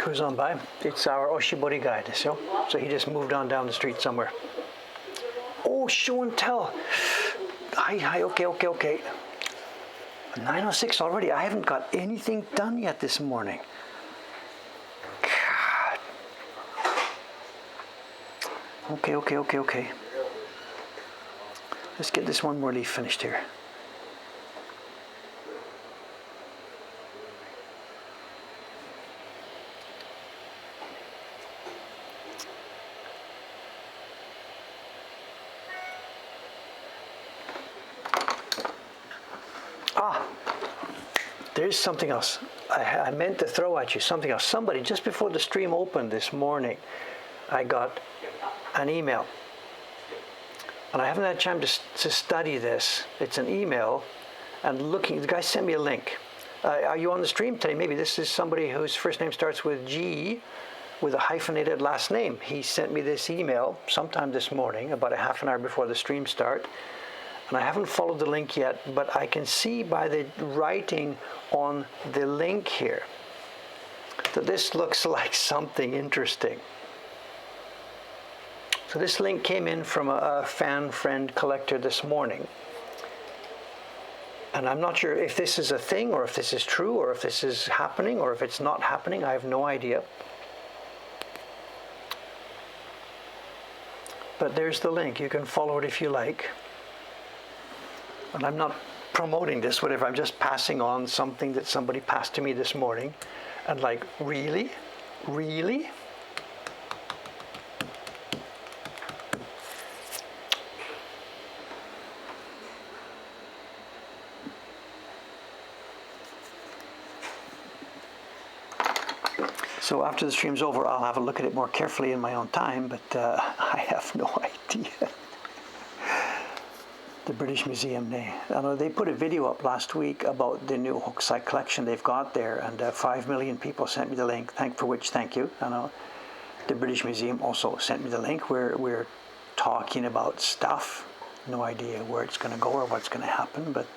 A: Who's on by? It's our Oshibori guy, so he just moved on down the street somewhere. Oh, show and tell. Hi, okay. 9:06 already. I haven't got anything done yet this morning. God. Okay. Let's get this one more leaf finished here. There's something else. I meant to throw at you something else. Somebody, just before the stream opened this morning, I got an email. And I haven't had time to study this. It's an email. And the guy sent me a link. Are you on the stream today? Maybe this is somebody whose first name starts with G, with a hyphenated last name. He sent me this email sometime this morning, about a half an hour before the stream start. And I haven't followed the link yet, but I can see by the writing on the link here that this looks like something interesting. So this link came in from a fan friend collector this morning. And I'm not sure if this is a thing, or if this is true, or if this is happening, or if it's not happening. I have no idea. But there's the link. You can follow it if you like. And I'm not promoting this, whatever. I'm just passing on something that somebody passed to me this morning. And like, really? Really? So after the stream's over, I'll have a look at it more carefully in my own time, but I have no idea. The British Museum, they put a video up last week about the new Hokusai collection they've got there, and 5 million people sent me the link, for which thank you. The British Museum also sent me the link where we're talking about stuff. No idea where it's going to go or what's going to happen, but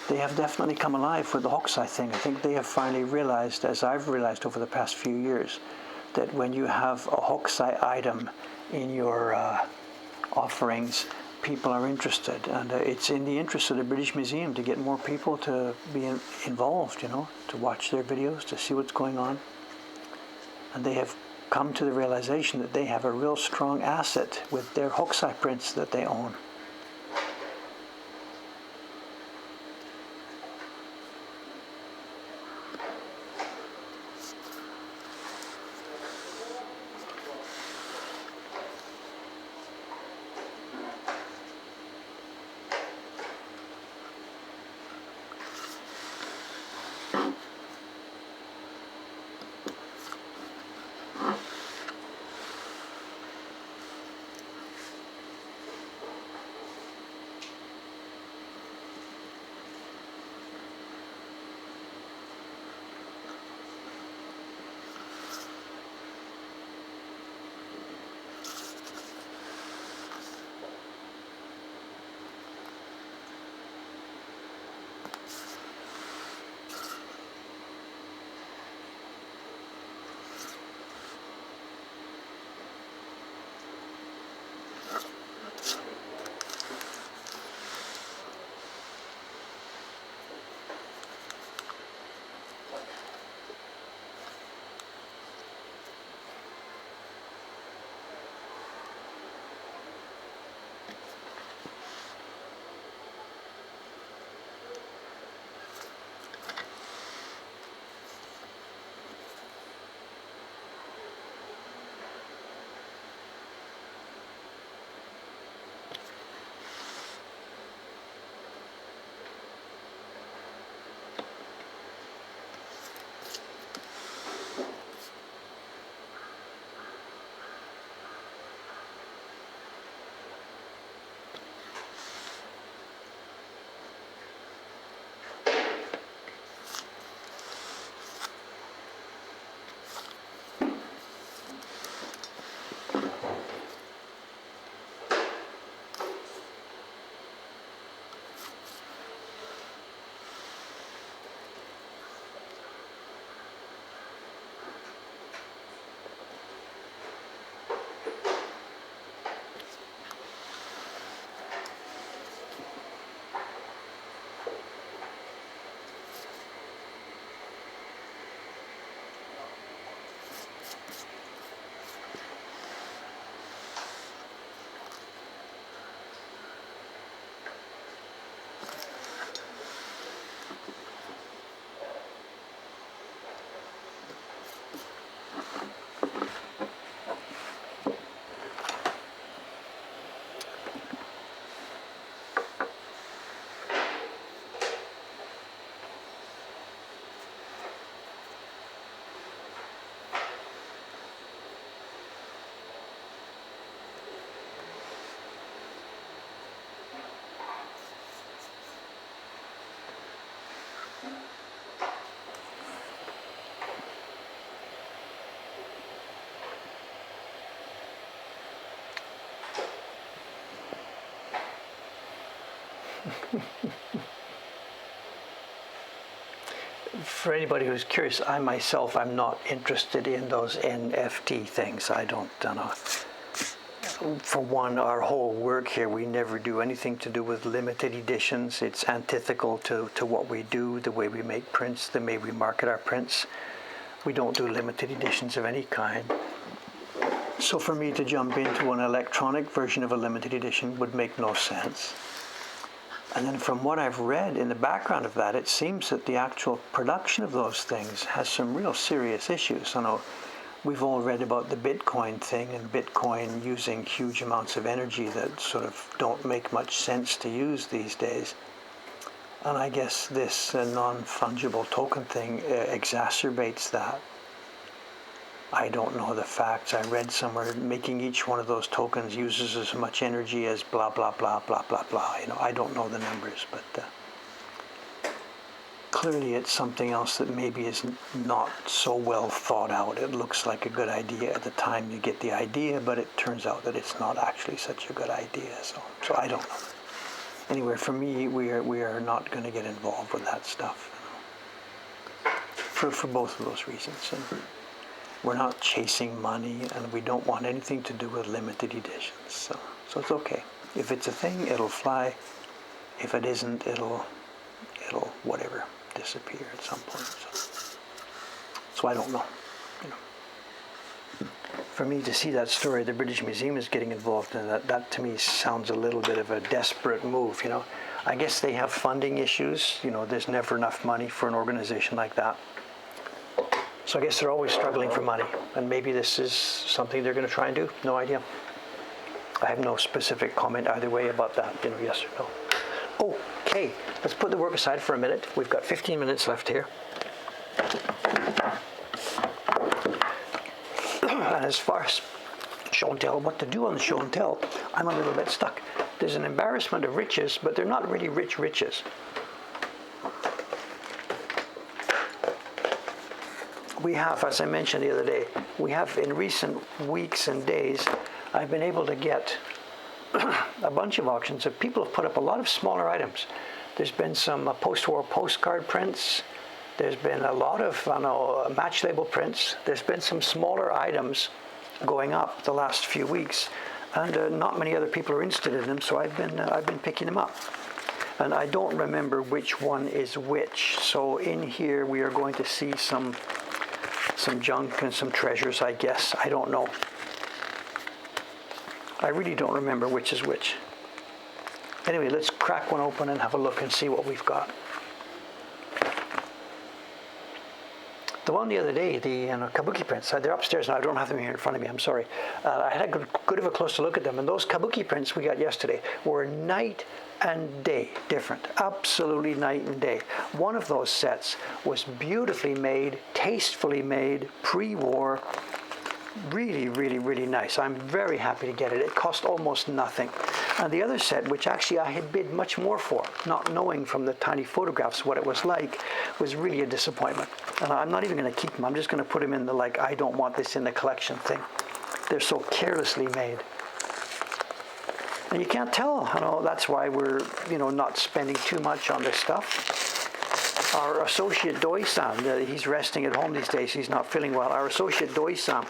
A: they have definitely come alive with the Hokusai thing. I think they have finally realized, as I've realized over the past few years, that when you have a Hokusai item in your offerings, people are interested. And it's in the interest of the British Museum to get more people to be involved, to watch their videos, to see what's going on. And they have come to the realization that they have a real strong asset with their Hokusai prints that they own. For anybody who's curious, I myself, I'm not interested in those NFT things. I don't know. For one, our whole work here, we never do anything to do with limited editions. It's antithetical to what we do, the way we make prints, the way we market our prints. We don't do limited editions of any kind. So for me to jump into an electronic version of a limited edition would make no sense. And then from what I've read in the background of that, it seems that the actual production of those things has some real serious issues. I know we've all read about the Bitcoin thing and Bitcoin using huge amounts of energy that sort of don't make much sense to use these days. And I guess this non-fungible token thing exacerbates that. I don't know the facts. I read somewhere making each one of those tokens uses as much energy as blah, blah, blah, blah, blah, blah. I don't know the numbers, but clearly it's something else that maybe is not so well thought out. It looks like a good idea at the time you get the idea, but it turns out that it's not actually such a good idea. So I don't know. Anyway, for me, we are not going to get involved with that stuff. For both of those reasons. And we're not chasing money, and we don't want anything to do with limited editions. So it's okay. If it's a thing, it'll fly. If it isn't, it'll whatever, disappear at some point. So I don't know. For me to see that story, the British Museum is getting involved in that to me sounds a little bit of a desperate move. I guess they have funding issues. There's never enough money for an organization like that. So I guess they're always struggling for money, and maybe this is something they're going to try and do. No idea. I have no specific comment either way about that, yes or no. Okay, let's put the work aside for a minute. We've got 15 minutes left here. And as far as show and tell, what to do on the show and tell, I'm a little bit stuck. There's an embarrassment of riches, but they're not really rich riches. We have, as I mentioned the other day, we have in recent weeks and days, I've been able to get a bunch of auctions of people have put up a lot of smaller items. There's been some post-war postcard prints. There's been a lot of match label prints. There's been some smaller items going up the last few weeks, and not many other people are interested in them. So I've been picking them up, and I don't remember which one is which. So in here we are going to see some junk and some treasures, I guess. I don't know. I really don't remember which is which. Anyway, let's crack one open and have a look and see what we've got. The one the other day, the kabuki prints, they're upstairs now. I don't have them here in front of me. I'm sorry. I had a good of a closer look at them, and those kabuki prints we got yesterday were night and day different. Absolutely night and day. One of those sets was beautifully made, tastefully made, pre-war. Really, really, really nice. I'm very happy to get it. It cost almost nothing. And the other set, which actually I had bid much more for, not knowing from the tiny photographs what it was like, was really a disappointment. And I'm not even going to keep them. I'm just going to put them in the I don't want this in the collection thing. They're so carelessly made. And you can't tell. That's why we're, not spending too much on this stuff. Our associate Doi-san, he's resting at home these days. He's not feeling well. Our associate Doi-san,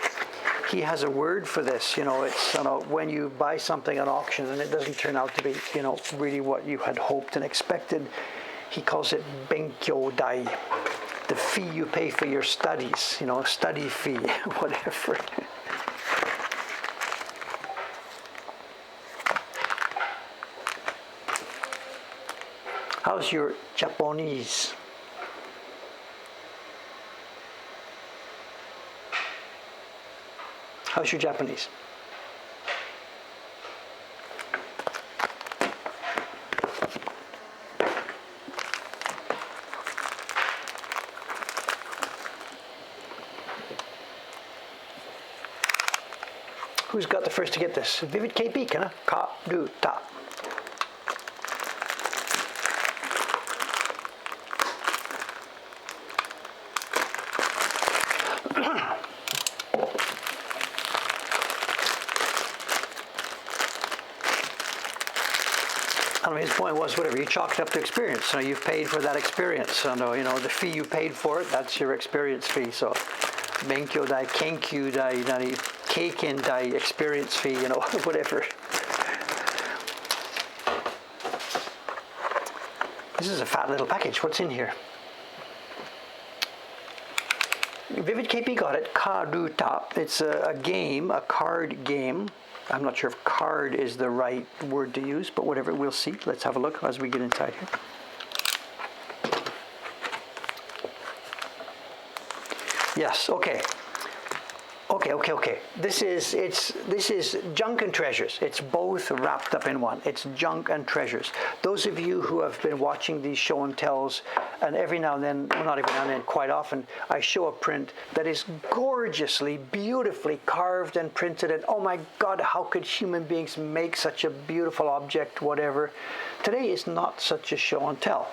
A: he has a word for this. It's when you buy something at auction and it doesn't turn out to be, really what you had hoped and expected. He calls it benkyō dai, the fee you pay for your studies. Study fee, whatever. How's your Japanese? How's your Japanese? Who's got the first to get this? Vivid KP, kana? Ka, du, ta. I mean, his point was, whatever, you chalk it up to experience. So you've paid for that experience. So, the fee you paid for it, that's your experience fee. So, benkyo dai, kenkyu dai, keiken dai, experience fee, whatever. This is a fat little package. What's in here? Vivid KP got it. Karuta. It's a game, a card game. I'm not sure if card is the right word to use, but whatever, we'll see. Let's have a look as we get inside here. Yes, okay. Okay. This is junk and treasures. It's both wrapped up in one. It's junk and treasures. Those of you who have been watching these show and tells, and every now and then, well, not every now and then, quite often, I show a print that is gorgeously, beautifully carved and printed, and oh my God, how could human beings make such a beautiful object, whatever. Today is not such a show and tell.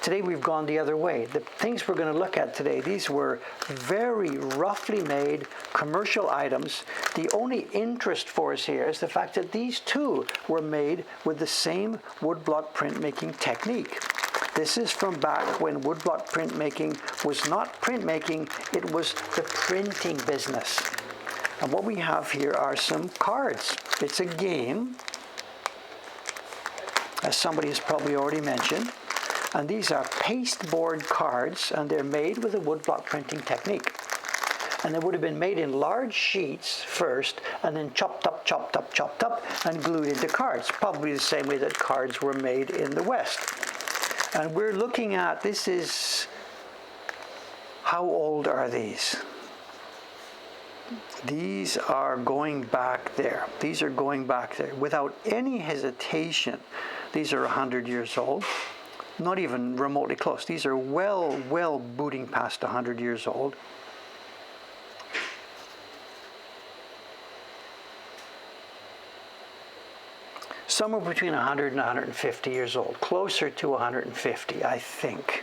A: Today we've gone the other way. The things we're going to look at today, these were very roughly made commercial items. The only interest for us here is the fact that these too were made with the same woodblock printmaking technique. This is from back when woodblock printmaking was not printmaking, it was the printing business. And what we have here are some cards. It's a game, as somebody has probably already mentioned. And these are pasteboard cards, and they're made with a woodblock printing technique. And they would have been made in large sheets first, and then chopped up, and glued into cards. Probably the same way that cards were made in the West. And we're looking at, this is, how old are these? These are going back there. These are going back there. Without any hesitation, these are 100 years old. Not even remotely close. These are well booting past 100 years old. Somewhere between 100 and 150 years old. Closer to 150, I think.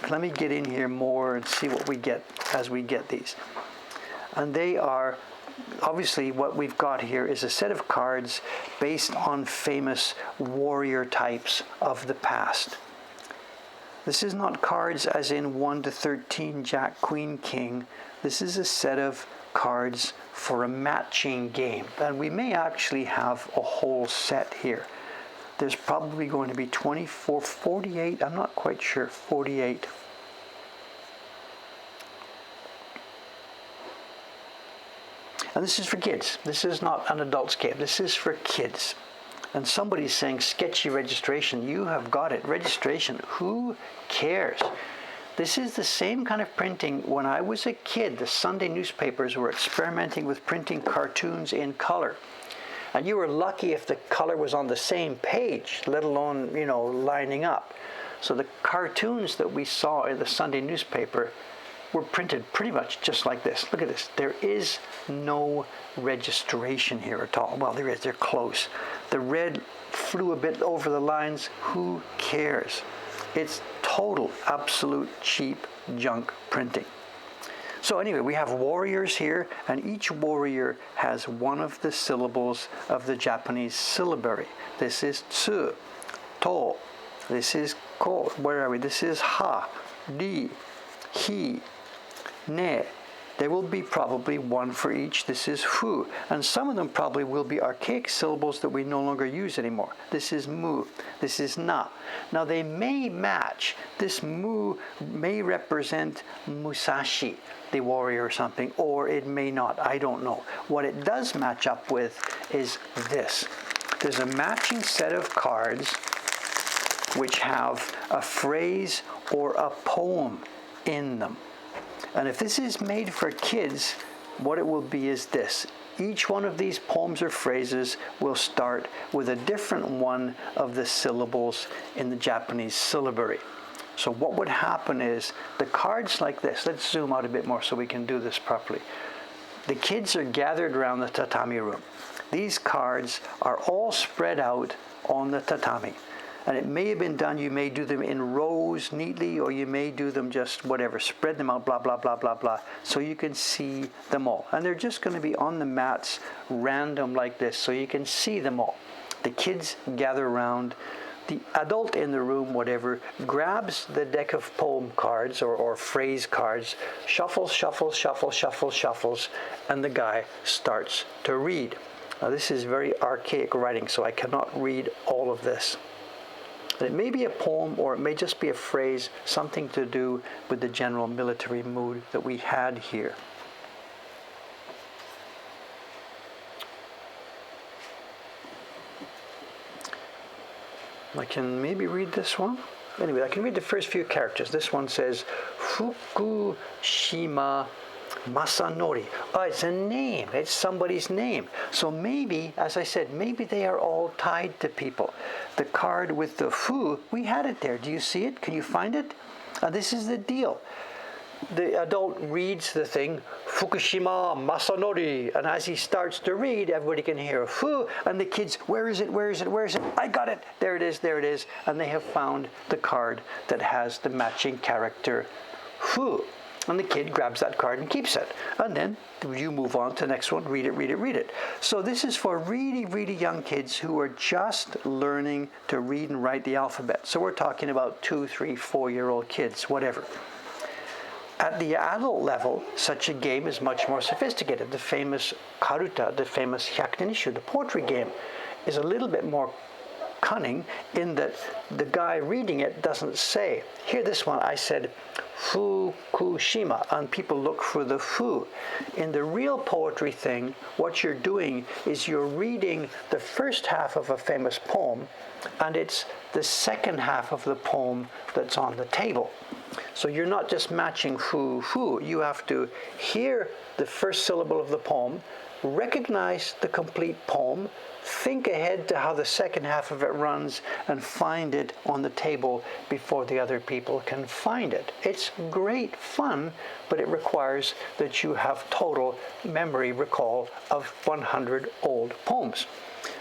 A: Let me get in here more and see what we get as we get these. And they are, obviously what we've got here is a set of cards based on famous warrior types of the past. This is not cards as in 1 to 13, Jack, Queen, King. This is a set of cards for a matching game. And we may actually have a whole set here. There's probably going to be 24, 48, I'm not quite sure, 48. And this is for kids. This is not an adult's game. This is for kids. And somebody's saying, sketchy registration. You have got it. Registration. Who cares? This is the same kind of printing. When I was a kid, the Sunday newspapers were experimenting with printing cartoons in color. And you were lucky if the color was on the same page, let alone, lining up. So the cartoons that we saw in the Sunday newspaper were printed pretty much just like this. Look at this. There is no registration here at all. Well, there is. They're close. The red flew a bit over the lines. Who cares? It's total, absolute cheap junk printing. So anyway, we have warriors here, and each warrior has one of the syllables of the Japanese syllabary. This is tsu, to. This is ko. Where are we? This is ha, ri, hi, ne. There will be probably one for each. This is fu. And some of them probably will be archaic syllables that we no longer use anymore. This is mu. This is na. Now they may match. This mu may represent Musashi, the warrior or something, or it may not. I don't know. What it does match up with is this. There's a matching set of cards which have a phrase or a poem in them. And if this is made for kids, what it will be is this. Each one of these poems or phrases will start with a different one of the syllables in the Japanese syllabary. So what would happen is the cards like this. Let's zoom out a bit more so we can do this properly. The kids are gathered around the tatami room. These cards are all spread out on the tatami. And it may have been done, you may do them in rows neatly, or you may do them just whatever, spread them out, blah, blah, blah, blah, blah, so you can see them all. And they're just going to be on the mats, random like this, so you can see them all. The kids gather around the adult in the room, whatever, grabs the deck of poem cards or phrase cards, shuffles, shuffles, shuffles, shuffles, shuffles, and the guy starts to read. Now this is very archaic writing, so I cannot read all of this. And it may be a poem or it may just be a phrase, something to do with the general military mood that we had here. I can maybe read this one. Anyway, I can read the first few characters. This one says Fukushima Masanori. Oh, it's a name. It's somebody's name. So maybe, as I said, maybe they are all tied to people. The card with the fu, we had it there. Do you see it? Can you find it? This is the deal. The adult reads the thing, Fukushima Masanori, and as he starts to read, everybody can hear fu, and the kids, where is it, where is it, where is it? I got it, there it is, there it is, and they have found the card that has the matching character fu. And the kid grabs that card and keeps it. And then you move on to the next one, read it, read it, read it. So this is for really, really young kids who are just learning to read and write the alphabet. So we're talking about 2, 3, 4-year-old kids, whatever. At the adult level, such a game is much more sophisticated. The famous karuta, the famous hyakutenishu, the poetry game, is a little bit more cunning in that the guy reading it doesn't say. Here, this one, I said Fukushima, and people look for the fu. In the real poetry thing, what you're doing is you're reading the first half of a famous poem, and it's the second half of the poem that's on the table. So you're not just matching fu, fu. You have to hear the first syllable of the poem, recognize the complete poem, think ahead to how the second half of it runs, and find it on the table before the other people can find it. It's great fun, but it requires that you have total memory recall of 100 old poems.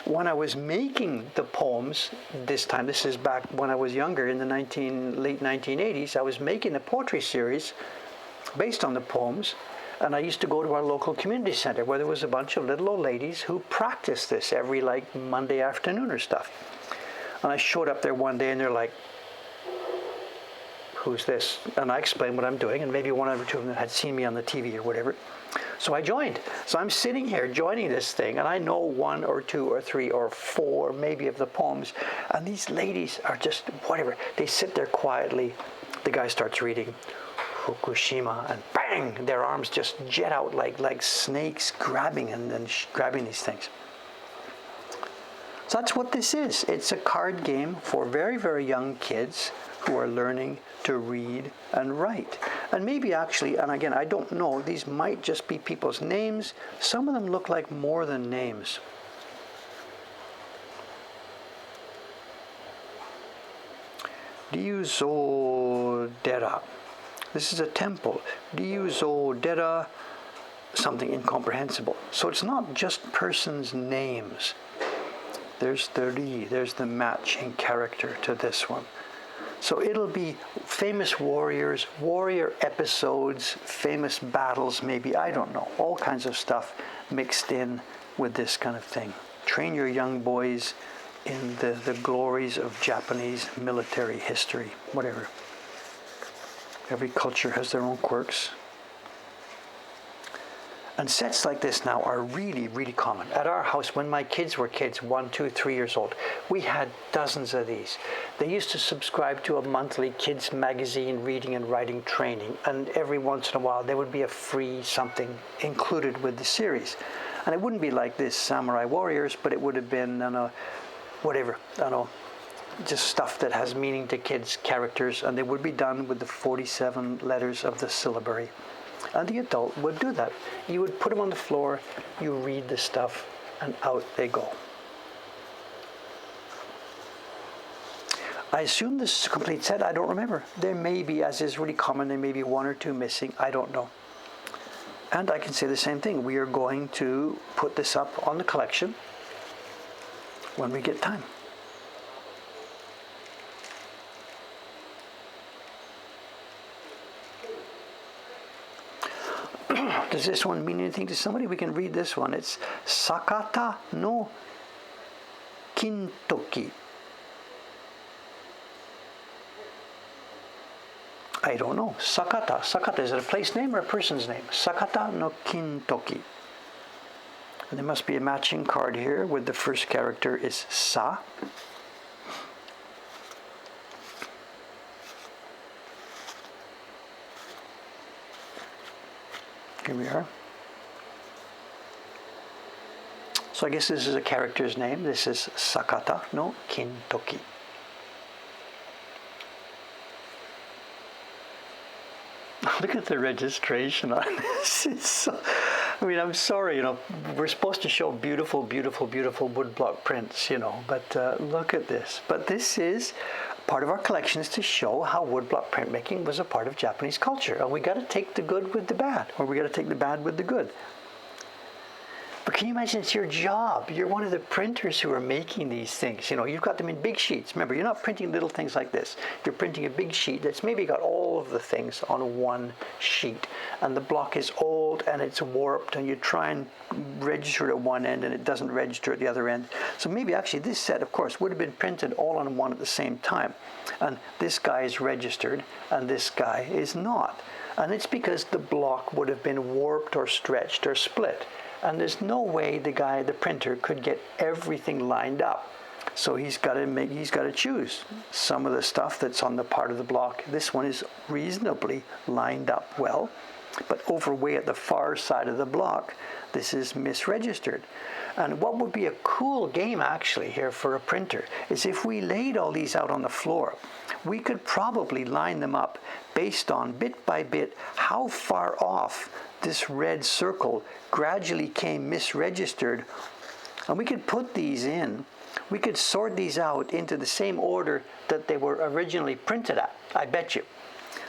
A: When I was making the poems this time, this is back when I was younger in the late 1980s, I was making the poetry series based on the poems, and I used to go to our local community center where there was a bunch of little old ladies who practiced this every Monday afternoon or stuff. And I showed up there one day and they're like, who's this? And I explained what I'm doing, and maybe one or two of them had seen me on the TV or whatever. So I joined. So I'm sitting here joining this thing, and I know 1 or 2 or 3 or 4 maybe of the poems, and these ladies are just whatever. They sit there quietly. The guy starts reading Fukushima, and bang, their arms just jet out like snakes grabbing and grabbing these things. So that's what this is. It's a card game for very, very young kids who are learning to read and write. And maybe actually, and again, I don't know, these might just be people's names. Some of them look like more than names. Ryuzo-dera. This is a temple. Ryuzo-dera, something incomprehensible. So it's not just persons' names. There's the ri, there's the matching character to this one. So it'll be famous warriors, warrior episodes, famous battles maybe, I don't know, all kinds of stuff mixed in with this kind of thing. Train your young boys in the glories of Japanese military history, whatever. Every culture has their own quirks. And sets like this now are really, really common. At our house, when my kids were kids, 1, 2, 3 years old, we had dozens of these. They used to subscribe to a monthly kids magazine reading and writing training, and every once in a while there would be a free something included with the series. And it wouldn't be like this Samurai Warriors, but it would have been, just stuff that has meaning to kids' characters, and they would be done with the 47 letters of the syllabary. And the adult would do that. You would put them on the floor, you read the stuff, and out they go. I assume this is a complete set. I don't remember. There may be, as is really common, there may be 1 or 2 missing. I don't know. And I can say the same thing. We are going to put this up on the collection when we get time. Does this one mean anything to somebody? We can read this one. It's Sakata no Kintoki. I don't know. Sakata. Sakata, is it a place name or a person's name? Sakata no Kintoki. And there must be a matching card here with the first character is Sa. Here we are. So I guess this is a character's name. This is Sakata no Kintoki. Look at the registration on this. It's so, I mean, I'm sorry, we're supposed to show beautiful, beautiful, beautiful woodblock prints, but look at this. But this is part of our collections to show how woodblock printmaking was a part of Japanese culture. And we got to take the good with the bad, or we got to take the bad with the good. But can you imagine it's your job? You're one of the printers who are making these things. You've got them in big sheets. Remember, you're not printing little things like this. You're printing a big sheet that's maybe got all of the things on one sheet. And the block is old and it's warped, and you try and register it at one end and it doesn't register at the other end. So maybe actually this set, of course, would have been printed all on one at the same time. And this guy is registered and this guy is not. And it's because the block would have been warped or stretched or split. And there's no way the printer could get everything lined up. So he's got to choose some of the stuff that's on the part of the block. This one is reasonably lined up well, but over way at the far side of the block, this is misregistered. And what would be a cool game actually here for a printer is if we laid all these out on the floor, we could probably line them up based on bit by bit how far off this red circle gradually came misregistered, and we could put these in. We could sort these out into the same order that they were originally printed at, I bet you.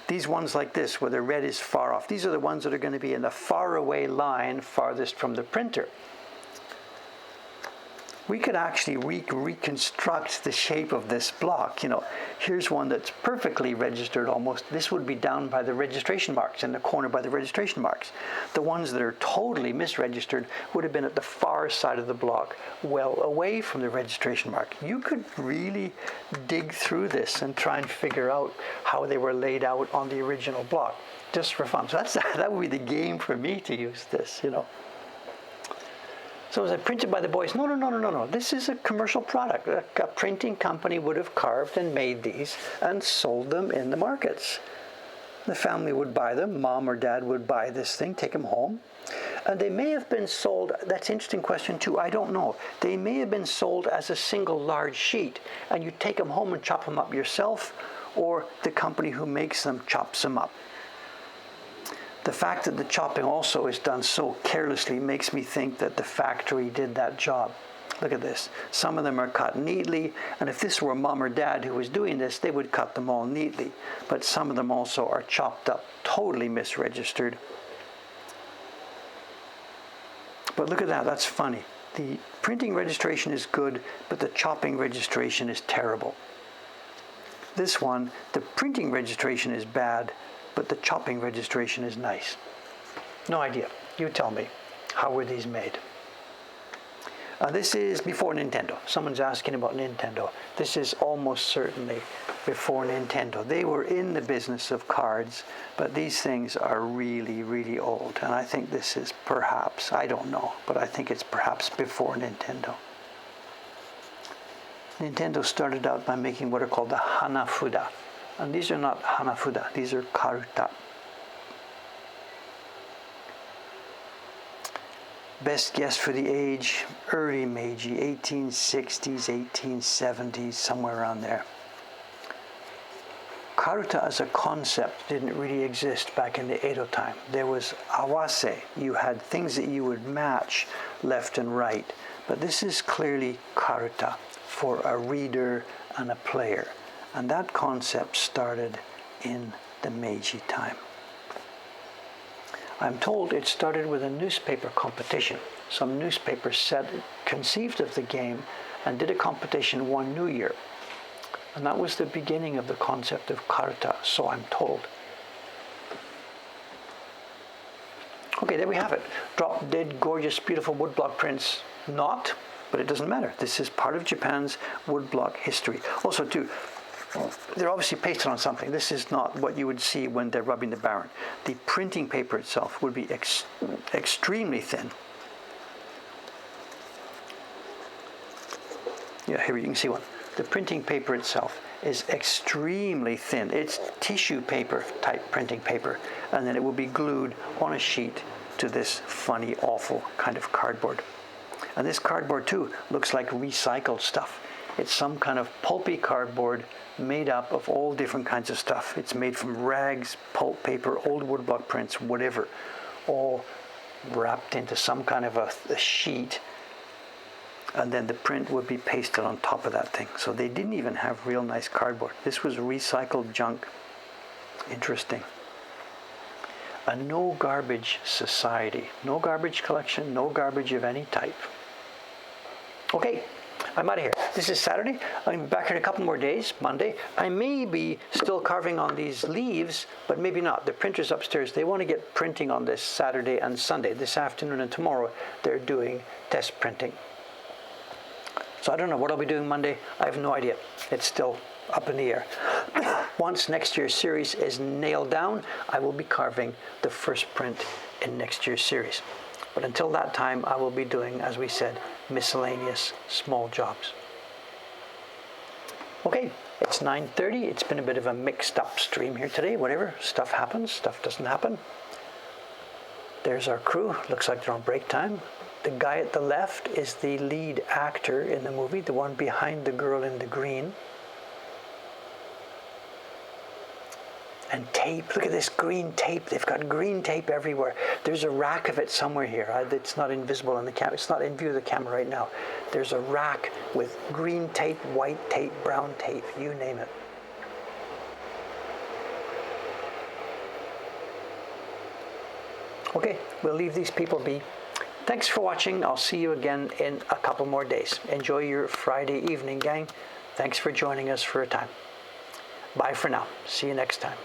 A: These ones like this, where the red is far off, these are the ones that are going to be in the far away line farthest from the printer. We could actually reconstruct the shape of this block. Here's one that's perfectly registered almost. This would be down by the registration marks, in the corner by the registration marks. The ones that are totally misregistered would have been at the far side of the block, well away from the registration mark. You could really dig through this and try and figure out how they were laid out on the original block, just for fun. So that would be the game for me to use this, So was it printed by the boys? No. This is a commercial product. A printing company would have carved and made these and sold them in the markets. The family would buy them. Mom or dad would buy this thing, take them home. And they may have been sold, that's an interesting question too, I don't know. They may have been sold as a single large sheet, and you take them home and chop them up yourself, or the company who makes them chops them up. The fact that the chopping also is done so carelessly makes me think that the factory did that job. Look at this. Some of them are cut neatly, and if this were mom or dad who was doing this, they would cut them all neatly. But some of them also are chopped up, totally misregistered. But look at that, that's funny. The printing registration is good, but the chopping registration is terrible. This one, the printing registration is bad, but the chopping registration is nice. No idea. You tell me. How were these made? This is before Nintendo. Someone's asking about Nintendo. This is almost certainly before Nintendo. They were in the business of cards, but these things are really, really old. And I think this is perhaps, I don't know, but I think it's perhaps before Nintendo. Nintendo started out by making what are called the hanafuda. And these are not hanafuda, these are karuta. Best guess for the age, early Meiji, 1860s, 1870s, somewhere around there. Karuta as a concept didn't really exist back in the Edo time. There was awase, you had things that you would match left and right. But this is clearly karuta for a reader and a player. And that concept started in the Meiji time. I'm told it started with a newspaper competition. Some newspaper conceived of the game and did a competition one New Year. And that was the beginning of the concept of karuta, so I'm told. Okay, there we have it. Drop dead, gorgeous, beautiful woodblock prints. Not, but it doesn't matter. This is part of Japan's woodblock history. Also, too, they're obviously pasted on something. This is not what you would see when they're rubbing the baron. The printing paper itself would be extremely thin. Yeah, here you can see one. The printing paper itself is extremely thin. It's tissue paper type printing paper, and then it will be glued on a sheet to this funny, awful kind of cardboard. And this cardboard too looks like recycled stuff. It's some kind of pulpy cardboard made up of all different kinds of stuff. It's made from rags, pulp paper, old woodblock prints, whatever, all wrapped into some kind of a sheet, and then the print would be pasted on top of that thing. So they didn't even have real nice cardboard. This was recycled junk. Interesting. A no garbage society. No garbage collection, no garbage of any type. Okay, I'm out of here. This is Saturday. I'm be back in a couple more days, Monday. I may be still carving on these leaves, but maybe not. The printers upstairs, they want to get printing on this Saturday and Sunday. This afternoon and tomorrow, they're doing test printing. So I don't know what I'll be doing Monday. I have no idea. It's still up in the air. Once next year's series is nailed down, I will be carving the first print in next year's series. But until that time, I will be doing, as we said, miscellaneous small jobs. Okay, it's 9:30. It's been a bit of a mixed up stream here today. Whatever, stuff happens, stuff doesn't happen. There's our crew. Looks like they're on break time. The guy at the left is the lead actor in the movie, the one behind the girl in the green. And tape, look at this green tape. They've got green tape everywhere. There's a rack of it somewhere here. It's not invisible in the camera. It's not in view of the camera right now. There's a rack with green tape, white tape, brown tape, you name it. Okay, we'll leave these people be. Thanks for watching. I'll see you again in a couple more days. Enjoy your Friday evening, gang. Thanks for joining us for a time. Bye for now. See you next time.